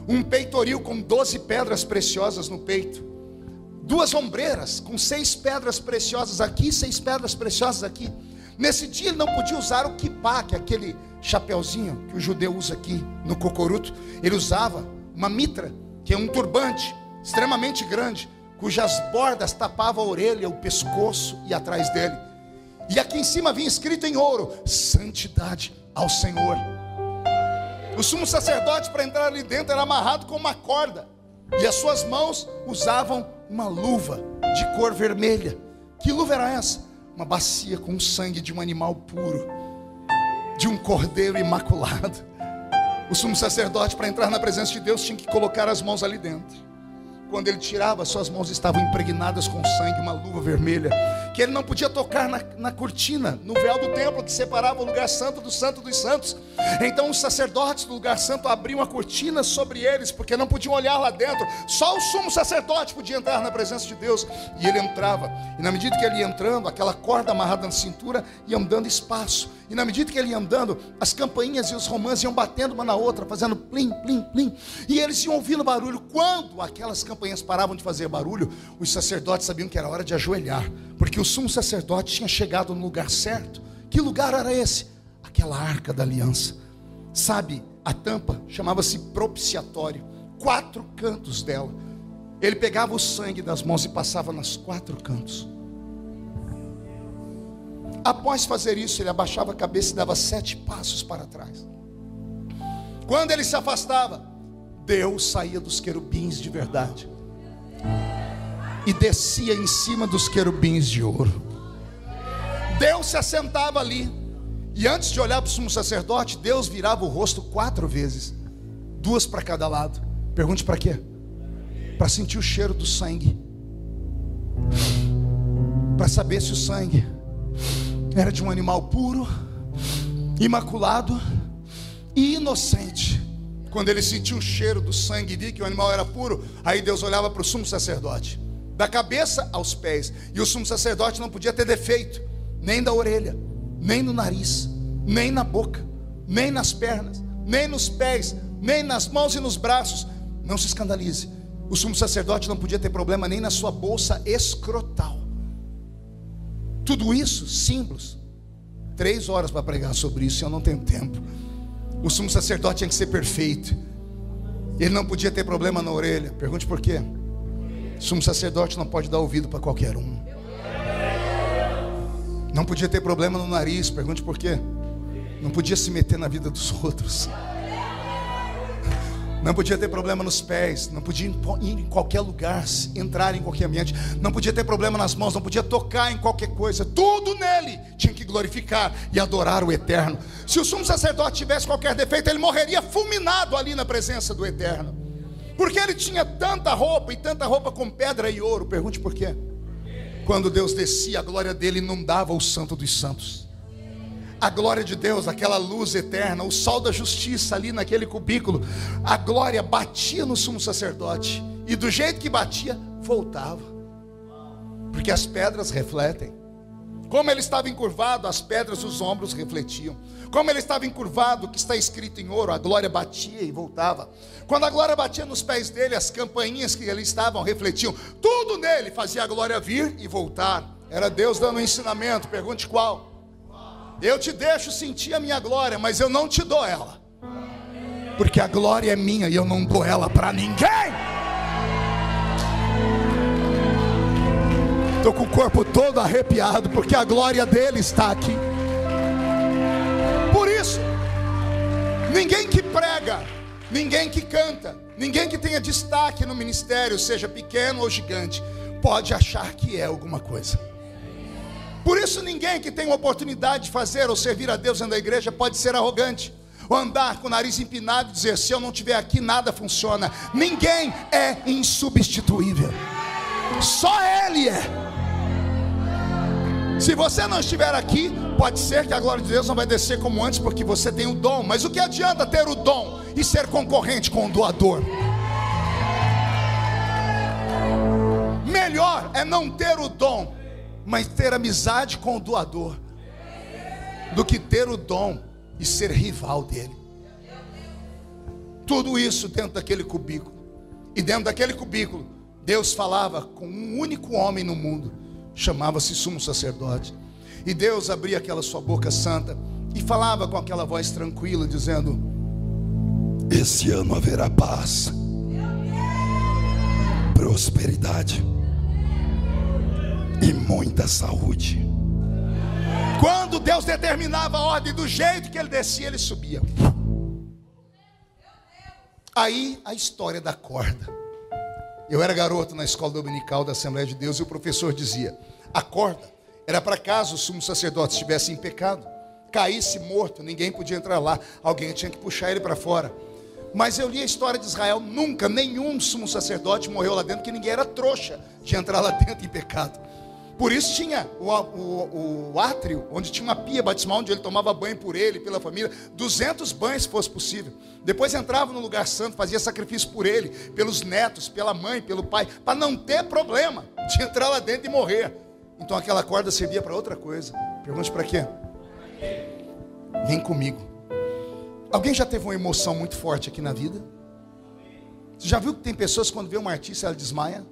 S2: um peitoril com 12 pedras preciosas no peito, 2 ombreiras com 6 pedras preciosas aqui, 6 pedras preciosas aqui. Nesse dia ele não podia usar o kippá, que é aquele chapeuzinho que o judeu usa aqui no cocoruto. Ele usava uma mitra, que é um turbante extremamente grande, cujas bordas tapavam a orelha, o pescoço e atrás dele. E aqui em cima vinha escrito em ouro: santidade ao Senhor. O sumo sacerdote, para entrar ali dentro, era amarrado com uma corda, e as suas mãos usavam uma luva de cor vermelha. Que luva era essa? Uma bacia com o sangue de um animal puro, de um cordeiro imaculado. O sumo sacerdote, para entrar na presença de Deus, tinha que colocar as mãos ali dentro. Quando ele tirava, suas mãos estavam impregnadas com sangue, uma luva vermelha, que ele não podia tocar na cortina, no véu do templo que separava o lugar santo do Santo dos Santos. Então os sacerdotes do lugar santo abriam a cortina sobre eles, porque não podiam olhar lá dentro. Só o sumo sacerdote podia entrar na presença de Deus. E ele entrava, e na medida que ele ia entrando, aquela corda amarrada na cintura ia dando espaço. E na medida que ele ia andando, as campainhas e os romãs iam batendo uma na outra, fazendo plim, plim, plim. E eles iam ouvindo barulho. Quando aquelas campainhas paravam de fazer barulho, os sacerdotes sabiam que era hora de ajoelhar, porque o sumo sacerdote tinha chegado no lugar certo. Que lugar era esse? Aquela arca da aliança. Sabe, a tampa chamava-se propiciatório. 4 cantos dela. Ele pegava o sangue das mãos e passava nos 4 cantos. Após fazer isso, ele abaixava a cabeça e dava 7 passos para trás. Quando ele se afastava, Deus saía dos querubins de verdade e descia em cima dos querubins de ouro. Deus se assentava ali, e antes de olhar para o sumo sacerdote, Deus virava o rosto 4 vezes, 2 para cada lado. Pergunte para quê? Para sentir o cheiro do sangue, para saber se o sangue era de um animal puro, imaculado e inocente. Quando ele sentiu o cheiro do sangue e viu que o animal era puro, aí Deus olhava para o sumo sacerdote, da cabeça aos pés. E o sumo sacerdote não podia ter defeito, nem da orelha, nem no nariz, nem na boca, nem nas pernas, nem nos pés, nem nas mãos e nos braços. Não se escandalize, o sumo sacerdote não podia ter problema nem na sua bolsa escrotal. Tudo isso, símbolos. 3 horas para pregar sobre isso, eu não tenho tempo. O sumo sacerdote tinha que ser perfeito. Ele não podia ter problema na orelha. Pergunte por quê? O sumo sacerdote não pode dar ouvido para qualquer um. Não podia ter problema no nariz. Pergunte por quê? Não podia se meter na vida dos outros. Não podia ter problema nos pés, não podia ir em qualquer lugar, entrar em qualquer ambiente, não podia ter problema nas mãos, não podia tocar em qualquer coisa. Tudo nele tinha que glorificar e adorar o Eterno. Se o sumo sacerdote tivesse qualquer defeito, ele morreria fulminado ali na presença do Eterno, porque ele tinha tanta roupa, e tanta roupa com pedra e ouro. Pergunte por quê? Quando Deus descia, a glória dele inundava o Santo dos Santos. A glória de Deus, aquela luz eterna, o sol da justiça ali naquele cubículo, a glória batia no sumo sacerdote, e do jeito que batia, voltava, porque as pedras refletem. Como ele estava encurvado, as pedras, os ombros refletiam. Como ele estava encurvado, o que está escrito em ouro, a glória batia e voltava. Quando a glória batia nos pés dele, as campainhas que ali estavam refletiam. Tudo nele fazia a glória vir e voltar. Era Deus dando um ensinamento. Pergunte qual? Eu te deixo sentir a minha glória, mas eu não te dou ela, porque a glória é minha e eu não dou ela para ninguém. Estou com o corpo todo arrepiado, porque a glória dele está aqui. Por isso, ninguém que prega, ninguém que canta, ninguém que tenha destaque no ministério, seja pequeno ou gigante, pode achar que é alguma coisa. Por isso, ninguém que tem uma oportunidade de fazer ou servir a Deus dentro da igreja pode ser arrogante, ou andar com o nariz empinado e dizer: se eu não estiver aqui, nada funciona. Ninguém é insubstituível, só Ele é. Se você não estiver aqui, pode ser que a glória de Deus não vai descer como antes, porque você tem o dom. Mas o que adianta ter o dom e ser concorrente com o doador? Melhor é não ter o dom, mas ter amizade com o doador, do que ter o dom e ser rival dele. Tudo isso dentro daquele cubículo. E dentro daquele cubículo, Deus falava com um único homem no mundo, chamava-se sumo sacerdote. E Deus abria aquela sua boca santa e falava com aquela voz tranquila, dizendo: esse ano haverá paz, prosperidade e muita saúde. Quando Deus determinava a ordem, do jeito que ele descia, ele subia. Aí a história da corda. Eu era garoto na escola dominical da Assembleia de Deus, e o professor dizia: a corda era para caso o sumo sacerdote estivesse em pecado, caísse morto, ninguém podia entrar lá, alguém tinha que puxar ele para fora. Mas eu li a história de Israel, nunca nenhum sumo sacerdote morreu lá dentro, porque ninguém era trouxa de entrar lá dentro em pecado. Por isso tinha o átrio, onde tinha uma pia batismal, onde ele tomava banho por ele, pela família, 200 banhos se fosse possível. Depois entrava no lugar santo, fazia sacrifício por ele, pelos netos, pela mãe, pelo pai, para não ter problema de entrar lá dentro e morrer. Então aquela corda servia para outra coisa. Pergunte: para quê? Vem comigo. Alguém já teve uma emoção muito forte aqui na vida? Você já viu que tem pessoas que quando vê uma artista ela desmaia?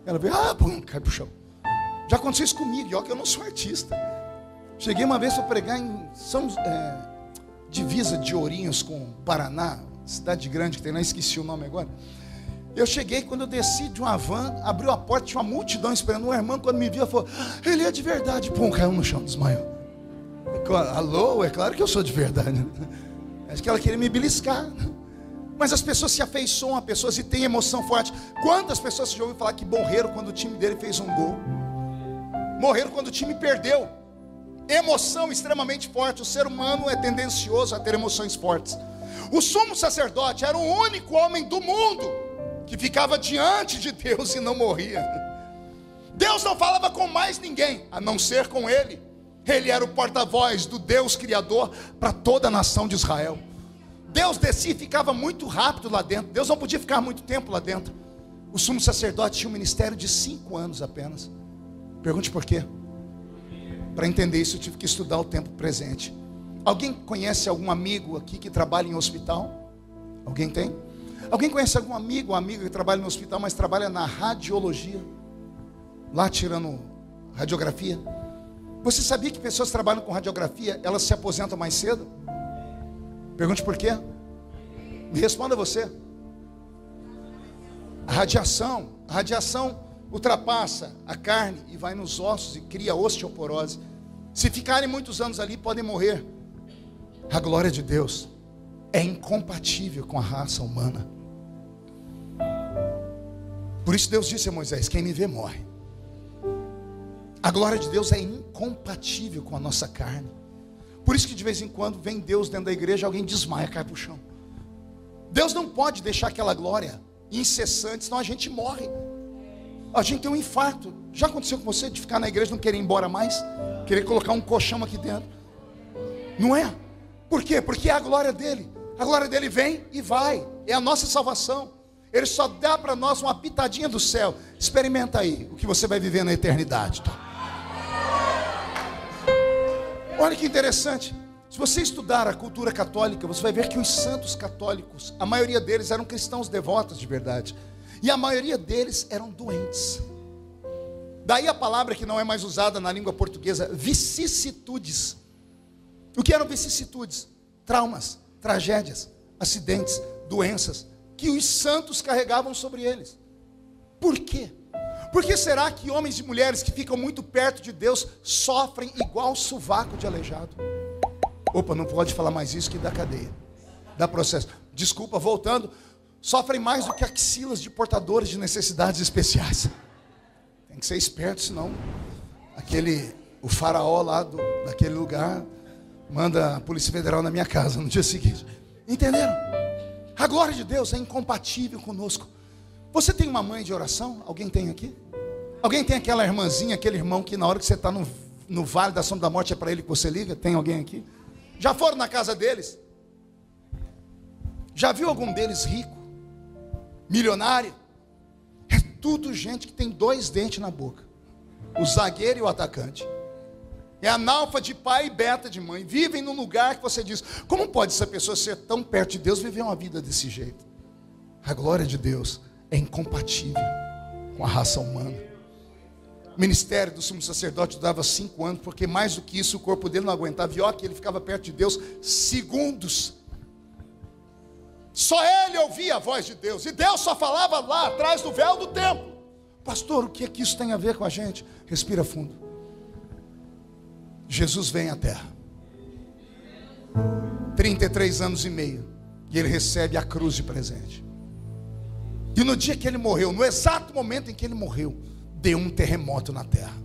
S2: Ela vê, pum, cai pro chão. Já aconteceu isso comigo, e olha que eu não sou artista. Cheguei uma vez para pregar em divisa de Ourinhos com Paraná, cidade grande que tem lá, esqueci o nome agora. Eu cheguei, quando eu desci de uma van, abriu a porta, tinha uma multidão esperando. Uma irmã, quando me viu, falou: ele é de verdade. Pum, caiu no chão, desmaiou. Alô, é claro que eu sou de verdade. Acho que ela queria me beliscar. Mas as pessoas se afeiçoam a pessoas e têm emoção forte. Quantas pessoas você já ouviu falar que morreram quando o time dele fez um gol? Morreram quando o time perdeu. Emoção extremamente forte. O ser humano é tendencioso a ter emoções fortes. O sumo sacerdote era o único homem do mundo que ficava diante de Deus e não morria. Deus não falava com mais ninguém, a não ser com ele. Ele era o porta-voz do Deus Criador para toda a nação de Israel. Deus descia e ficava muito rápido lá dentro. Deus não podia ficar muito tempo lá dentro. O sumo sacerdote tinha um ministério de 5 anos apenas. Pergunte por quê? Para entender isso eu tive que estudar o tempo presente. Alguém conhece algum amigo aqui que trabalha em hospital? Alguém tem? Alguém conhece algum amigo ou amiga que trabalha no hospital, mas trabalha na radiologia? Lá tirando radiografia? Você sabia que pessoas que trabalham com radiografia, elas se aposentam mais cedo? Pergunte por quê? Me responda você. A radiação ultrapassa a carne e vai nos ossos e cria osteoporose. Se ficarem muitos anos ali, podem morrer. A glória de Deus é incompatível com a raça humana. Por isso Deus disse a Moisés: quem me vê morre. A glória de Deus é incompatível com a nossa carne. Por isso que de vez em quando vem Deus dentro da igreja, alguém desmaia, cai para o chão. Deus não pode deixar aquela glória incessante, senão a gente morre. A gente tem um infarto. Já aconteceu com você de ficar na igreja e não querer ir embora mais? Querer colocar um colchão aqui dentro? Não é? Por quê? Porque é a glória dele. A glória dele vem e vai. É a nossa salvação. Ele só dá para nós uma pitadinha do céu. Experimenta aí o que você vai viver na eternidade. Tá? Olha que interessante. Se você estudar a cultura católica, você vai ver que os santos católicos, a maioria deles eram cristãos devotos de verdade. E a maioria deles eram doentes. Daí a palavra que não é mais usada na língua portuguesa, vicissitudes. O que eram vicissitudes? Traumas, tragédias, acidentes, doenças, que os santos carregavam sobre eles. Por quê? Por que será que homens e mulheres que ficam muito perto de Deus sofrem igual sovaco de aleijado? Opa, não pode falar mais isso que dá cadeia, dá processo. Desculpa, voltando. Sofrem mais do que axilas de portadores de necessidades especiais. Tem que ser esperto, senão o faraó lá daquele lugar manda a Polícia Federal na minha casa no dia seguinte. Entenderam? A glória de Deus é incompatível conosco. Você tem uma mãe de oração? Alguém tem aqui? Alguém tem aquela irmãzinha, aquele irmão que na hora que você está no vale da sombra da morte é para ele que você liga? Tem alguém aqui? Já foram na casa deles? Já viu algum deles rico? Milionário? É tudo gente que tem 2 dentes na boca. O zagueiro e o atacante. É analfa de pai e beta de mãe. Vivem num lugar que você diz: como pode essa pessoa ser tão perto de Deus e viver uma vida desse jeito? A glória de Deus é incompatível com a raça humana. O ministério do sumo sacerdote durava 5 anos, porque mais do que isso o corpo dele não aguentava. E ó, que ele ficava perto de Deus segundos. Só ele ouvia a voz de Deus, e Deus só falava lá atrás do véu do templo. Pastor, o que é que isso tem a ver com a gente? Respira fundo. Jesus vem à terra, 33 anos e meio, e ele recebe a cruz de presente. E no dia que ele morreu, no exato momento em que ele morreu, deu um terremoto na terra.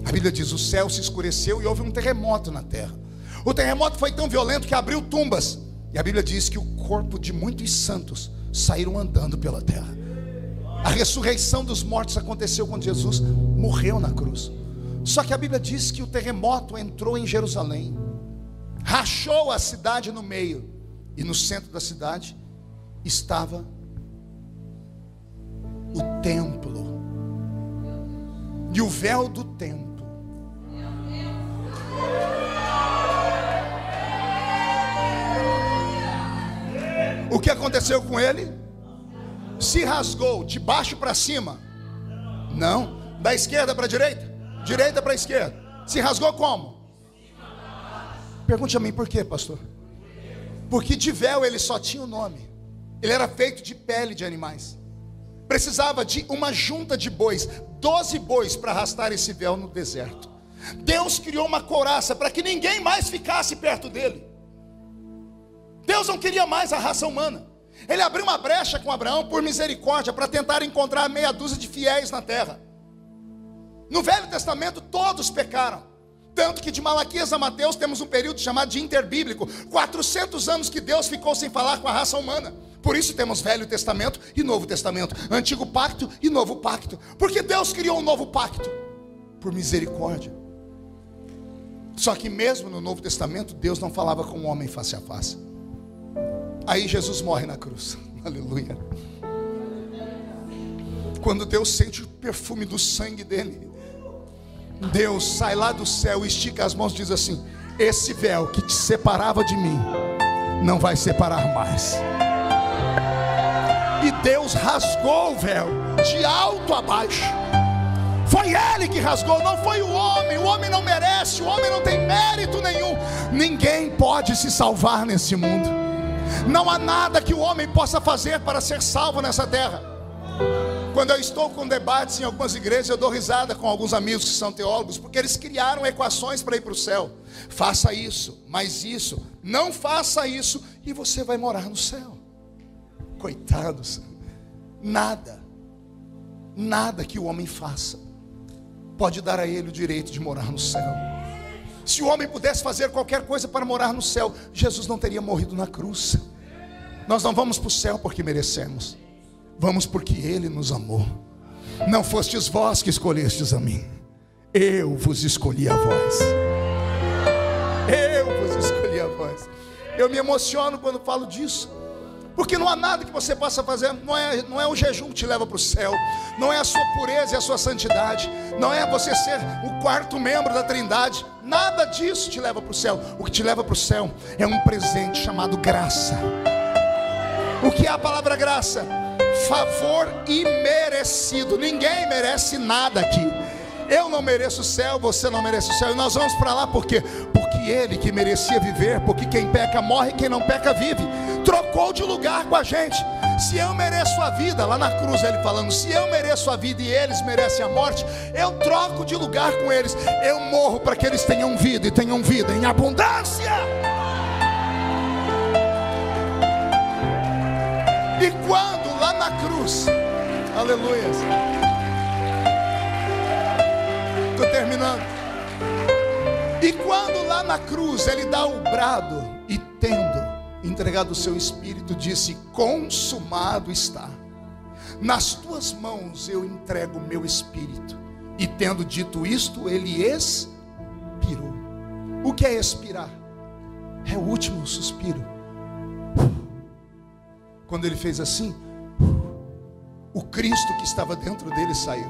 S2: A Bíblia diz: o céu se escureceu e houve um terremoto na terra. O terremoto foi tão violento que abriu tumbas. E a Bíblia diz que o corpo de muitos santos saíram andando pela terra. A ressurreição dos mortos aconteceu quando Jesus morreu na cruz. Só que a Bíblia diz que o terremoto entrou em Jerusalém, rachou a cidade no meio, e no centro da cidade estava o templo. E o véu do templo o que aconteceu com ele? Se rasgou de baixo para cima? Não. Da esquerda para a direita? Direita para a esquerda. Se rasgou como? Pergunte a mim por quê, pastor? Porque de véu ele só tinha o nome. Ele era feito de pele de animais. Precisava de uma junta de bois, 12 bois para arrastar esse véu no deserto. Deus criou uma couraça para que ninguém mais ficasse perto dele. Deus não queria mais a raça humana. Ele abriu uma brecha com Abraão por misericórdia, para tentar encontrar meia dúzia de fiéis na terra. No Velho Testamento todos pecaram, tanto que de Malaquias a Mateus temos um período chamado de interbíblico, 400 anos que Deus ficou sem falar com a raça humana. Por isso temos Velho Testamento e Novo Testamento, Antigo Pacto e Novo Pacto, porque Deus criou um novo pacto por misericórdia. Só que mesmo no Novo Testamento Deus não falava com o homem face a face. Aí Jesus morre na cruz. Aleluia. Quando Deus sente o perfume do sangue dele, Deus sai lá do céu, estica as mãos e diz assim: esse véu que te separava de mim não vai separar mais. E Deus rasgou o véu de alto a baixo. Foi ele que rasgou, não foi o homem. O homem não merece, o homem não tem mérito nenhum. Ninguém pode se salvar nesse mundo. Não há nada que o homem possa fazer para ser salvo nessa terra. Quando eu estou com debates em algumas igrejas, eu dou risada com alguns amigos que são teólogos, porque eles criaram equações para ir para o céu. Faça isso, mas isso, não faça isso, e você vai morar no céu. Coitados, nada que o homem faça pode dar a ele o direito de morar no céu. Se o homem pudesse fazer qualquer coisa para morar no céu, Jesus não teria morrido na cruz. Nós não vamos para o céu porque merecemos, vamos porque Ele nos amou. Não fostes vós que escolhestes a mim, eu vos escolhi a vós. Eu vos escolhi a vós. Eu me emociono quando falo disso, porque não há nada que você possa fazer. Não é o jejum que te leva para o céu, não é a sua pureza e a sua santidade, não é você ser o quarto membro da Trindade. Nada disso te leva para o céu. O que te leva para o céu é um presente chamado graça. O que é a palavra graça? Favor imerecido. Ninguém merece nada aqui. Eu não mereço o céu, você não merece o céu. E nós vamos para lá por quê? Porque ele que merecia viver, porque quem peca morre, quem não peca vive, trocou de lugar com a gente. Se eu mereço a vida, lá na cruz ele falando, se eu mereço a vida e eles merecem a morte, eu troco de lugar com eles. Eu morro para que eles tenham vida, e tenham vida em abundância. E quando lá na cruz, aleluia, estou terminando. E quando lá na cruz ele dá o brado, e tendo entregado o seu espírito, disse: consumado está. Nas tuas mãos eu entrego o meu espírito. E tendo dito isto, ele expirou. O que é expirar? É o último suspiro. Quando ele fez assim, o Cristo que estava dentro dele saiu.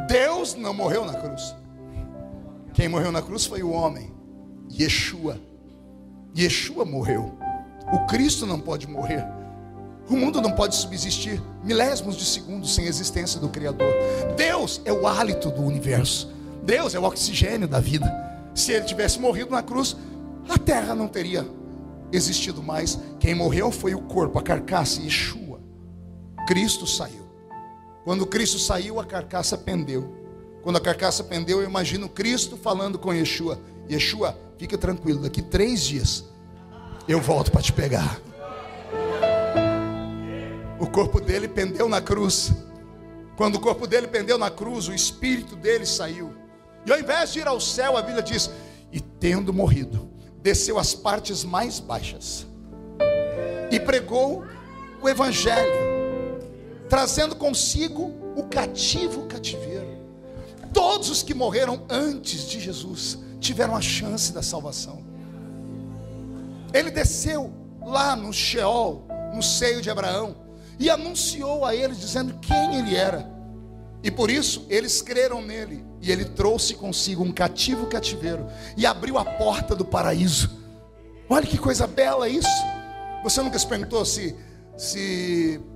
S2: Deus não morreu na cruz. Quem morreu na cruz foi o homem, Yeshua. Yeshua morreu. O Cristo não pode morrer. O mundo não pode subsistir milésimos de segundos sem a existência do Criador. Deus é o hálito do universo. Deus é o oxigênio da vida. Se ele tivesse morrido na cruz, a terra não teria existido mais. Quem morreu foi o corpo, a carcaça, Yeshua. Cristo saiu. Quando Cristo saiu, a carcaça pendeu. Quando a carcaça pendeu, eu imagino Cristo falando com Yeshua: Yeshua, fica tranquilo, daqui 3 dias eu volto para te pegar. O corpo dele pendeu na cruz. Quando o corpo dele pendeu na cruz, o espírito dele saiu. E ao invés de ir ao céu, a Bíblia diz: e tendo morrido, desceu às partes mais baixas e pregou o evangelho, trazendo consigo o cativeiro. Todos os que morreram antes de Jesus tiveram a chance da salvação. Ele desceu lá no Sheol, no seio de Abraão, e anunciou a eles, dizendo quem ele era. E por isso eles creram nele. E ele trouxe consigo um cativeiro e abriu a porta do paraíso. Olha que coisa bela isso. Você nunca se perguntou se,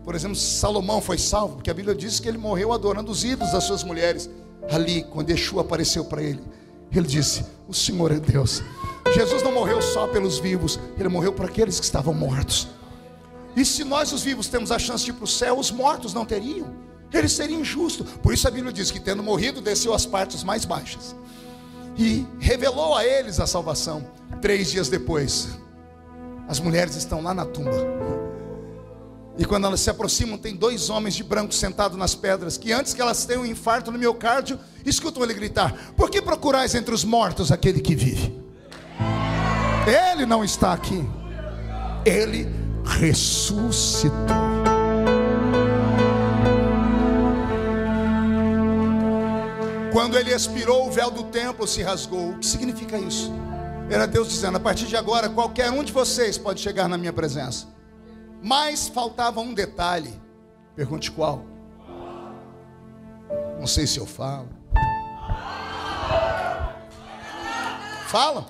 S2: por exemplo, Salomão foi salvo? Porque a Bíblia diz que ele morreu adorando os ídolos das suas mulheres. Ali, quando Yeshua apareceu para ele, ele disse: o Senhor é Deus. Jesus não morreu só pelos vivos, ele morreu por aqueles que estavam mortos. E se nós os vivos temos a chance de ir para o céu, os mortos não teriam. Eles seriam injustos. Por isso a Bíblia diz que, tendo morrido, desceu às partes mais baixas e revelou a eles a salvação. 3 dias depois, as mulheres estão lá na tumba. E quando elas se aproximam, tem 2 homens de branco sentados nas pedras, que antes que elas tenham um infarto no miocárdio, escutam ele gritar: por que procurais entre os mortos aquele que vive? Ele não está aqui. Ele ressuscitou. Quando ele expirou, o véu do templo se rasgou. O que significa isso? Era Deus dizendo: a partir de agora, qualquer um de vocês pode chegar na minha presença. Mas faltava um detalhe. Pergunte qual? Não sei se eu falo. Fala.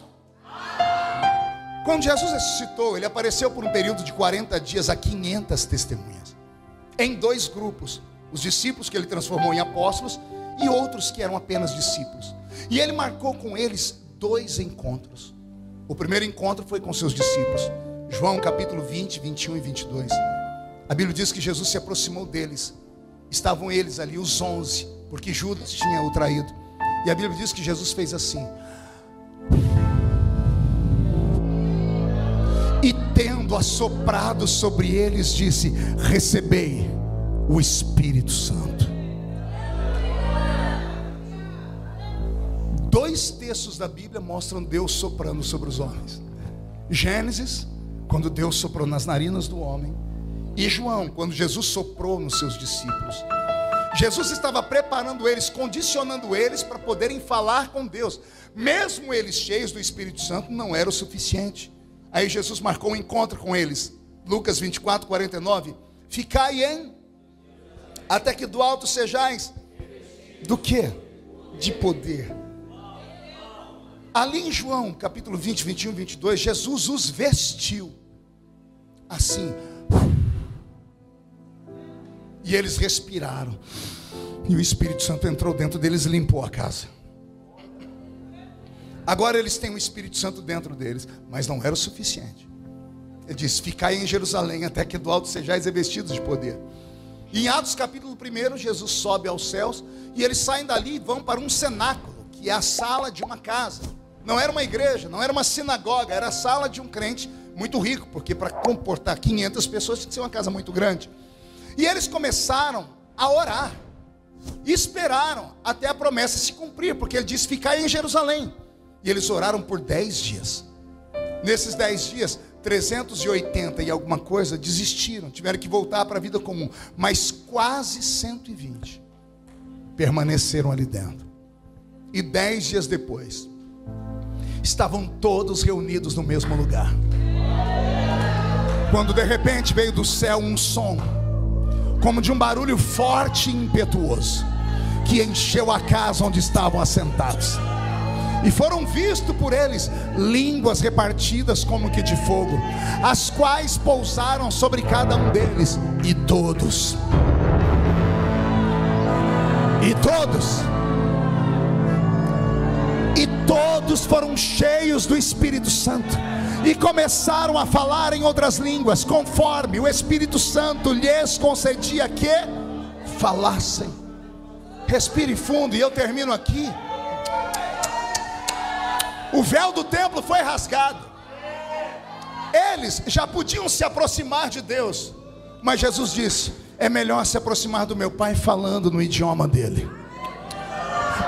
S2: Quando Jesus ressuscitou, ele apareceu por um período de 40 dias a 500 testemunhas, em 2 grupos: os discípulos que ele transformou em apóstolos e outros que eram apenas discípulos. E ele marcou com eles 2 encontros. O primeiro encontro foi com seus discípulos. João capítulo 20, 21 e 22. A Bíblia diz que Jesus se aproximou deles. Estavam eles ali, os 11, porque Judas tinha o traído. E a Bíblia diz que Jesus fez assim: e tendo assoprado sobre eles, disse: recebei o Espírito Santo. 2 textos da Bíblia mostram Deus soprando sobre os homens: Gênesis, quando Deus soprou nas narinas do homem, e João, quando Jesus soprou nos seus discípulos. Jesus estava preparando eles, condicionando eles para poderem falar com Deus. Mesmo eles cheios do Espírito Santo, não era o suficiente. Aí Jesus marcou um encontro com eles. Lucas 24, 49. Ficai em, até que do alto sejais, do que? De poder. Ali em João capítulo 20, 21, 22, Jesus os vestiu assim. E eles respiraram. E o Espírito Santo entrou dentro deles e limpou a casa. Agora eles têm o Espírito Santo dentro deles, mas não era o suficiente. Ele diz: ficai em Jerusalém até que do alto sejais revestidos de poder. E em Atos capítulo 1, Jesus sobe aos céus, e eles saem dali e vão para um cenáculo, que é a sala de uma casa. Não era uma igreja, não era uma sinagoga, era a sala de um crente muito rico, porque para comportar 500 pessoas tinha que ser uma casa muito grande. E eles começaram a orar, e esperaram até a promessa se cumprir, porque ele disse: ficai em Jerusalém. E eles oraram por 10 dias. Nesses 10 dias, 380 e alguma coisa desistiram, tiveram que voltar para a vida comum. Mas quase 120 permaneceram ali dentro. E 10 dias depois, estavam todos reunidos no mesmo lugar. Quando de repente veio do céu um som, como de um barulho forte e impetuoso, que encheu a casa onde estavam assentados. E foram vistos por eles línguas repartidas como que de fogo, as quais pousaram sobre cada um deles. E todos foram cheios do Espírito Santo, e começaram a falar em outras línguas, conforme o Espírito Santo lhes concedia que falassem. Respire fundo e eu termino aqui. O véu do templo foi rasgado. Eles já podiam se aproximar de Deus, mas Jesus disse: é melhor se aproximar do meu Pai falando no idioma dele.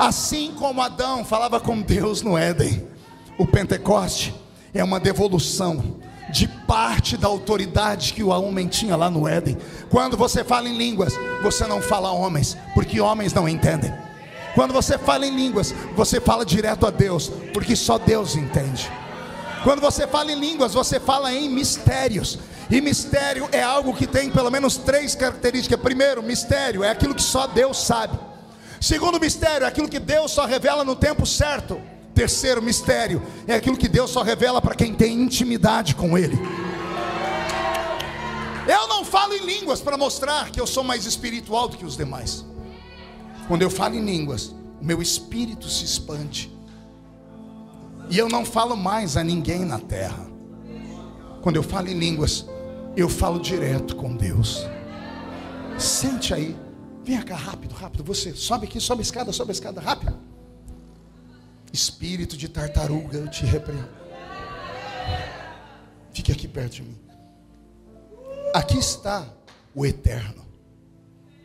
S2: Assim como Adão falava com Deus no Éden, o Pentecoste é uma devolução de parte da autoridade que o homem tinha lá no Éden. Quando você fala em línguas, você não fala a homens, porque homens não entendem. Quando você fala em línguas, você fala direto a Deus, porque só Deus entende. Quando você fala em línguas, você fala em mistérios. E mistério é algo que tem pelo menos 3 características. Primeiro, mistério é aquilo que só Deus sabe. Segundo, mistério é aquilo que Deus só revela no tempo certo. Terceiro, mistério é aquilo que Deus só revela para quem tem intimidade com Ele. Eu não falo em línguas para mostrar que eu sou mais espiritual do que os demais. Quando eu falo em línguas, o meu espírito se expande, e eu não falo mais a ninguém na terra. Quando eu falo em línguas, eu falo direto com Deus. Sente aí, vem cá, rápido, você sobe aqui, sobe a escada, rápido. Espírito de tartaruga, eu te repreendo. Fique aqui perto de mim. Aqui está o Eterno.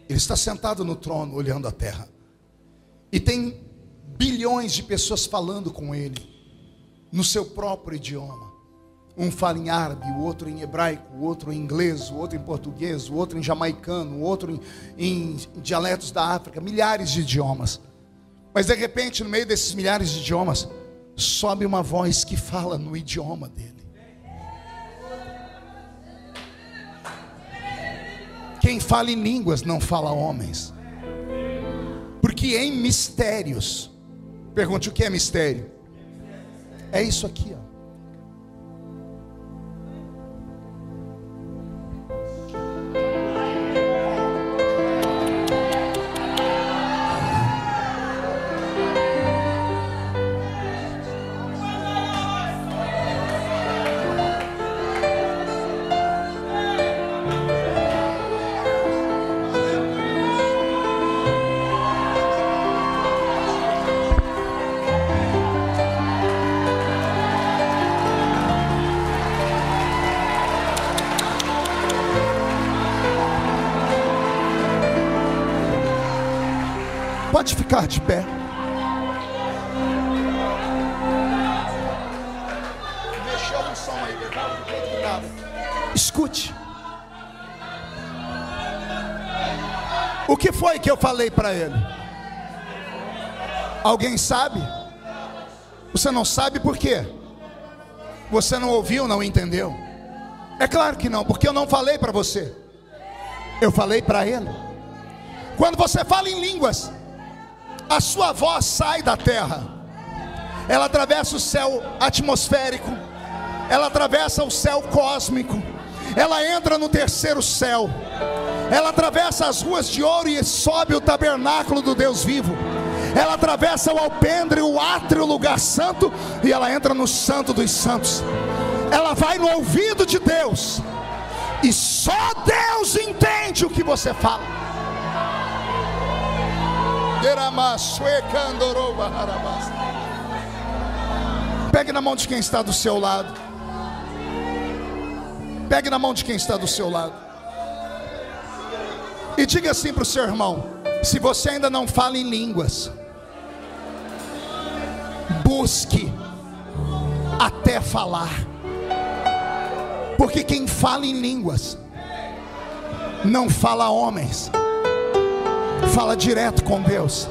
S2: Ele está sentado no trono, olhando a terra. E tem bilhões de pessoas falando com Ele, no seu próprio idioma. Um fala em árabe, o outro em hebraico, o outro em inglês, o outro em português, o outro em jamaicano, o outro em dialetos da África, milhares de idiomas. Mas de repente, no meio desses milhares de idiomas, sobe uma voz que fala no idioma dele. Quem fala em línguas não fala homens, porque em mistérios, pergunte o que é mistério? É isso aqui, ó. Pode ficar de pé. Mexeu no som aí, escute. O que foi que eu falei para ele? Alguém sabe? Você não sabe por quê? Você não ouviu, não entendeu? É claro que não, porque eu não falei para você. Eu falei para ele. Quando você fala em línguas, a sua voz sai da terra, ela atravessa o céu atmosférico, ela atravessa o céu cósmico, ela entra no terceiro céu, Ela atravessa as ruas de ouro e sobe o tabernáculo do Deus vivo. Ela atravessa o alpendre, o átrio, o lugar santo, e ela entra no santo dos santos. Ela vai no ouvido de Deus, e só Deus entende o que você fala. Pegue na mão de quem está do seu lado. Pegue na mão de quem está do seu lado e diga assim para o seu irmão: se você ainda não fala em línguas, busque até falar, porque quem fala em línguas não fala a homens, fala direto com Deus.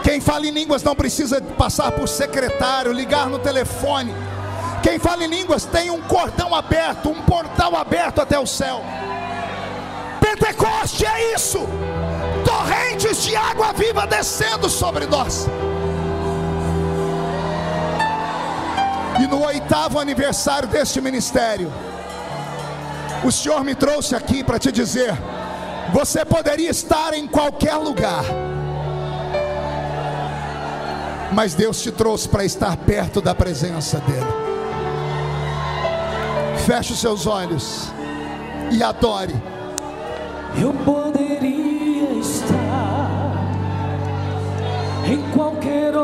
S2: Quem fala em línguas não precisa passar por secretário, ligar no telefone. Quem fala em línguas tem um cordão aberto, um portal aberto até o céu. Pentecoste é isso, torrentes de água viva descendo sobre nós. E no 8º aniversário deste ministério, o Senhor me trouxe aqui para te dizer: você poderia estar em qualquer lugar, mas Deus te trouxe para estar perto da presença dEle. Feche os seus olhos e adore.
S3: Eu poderia estar em qualquer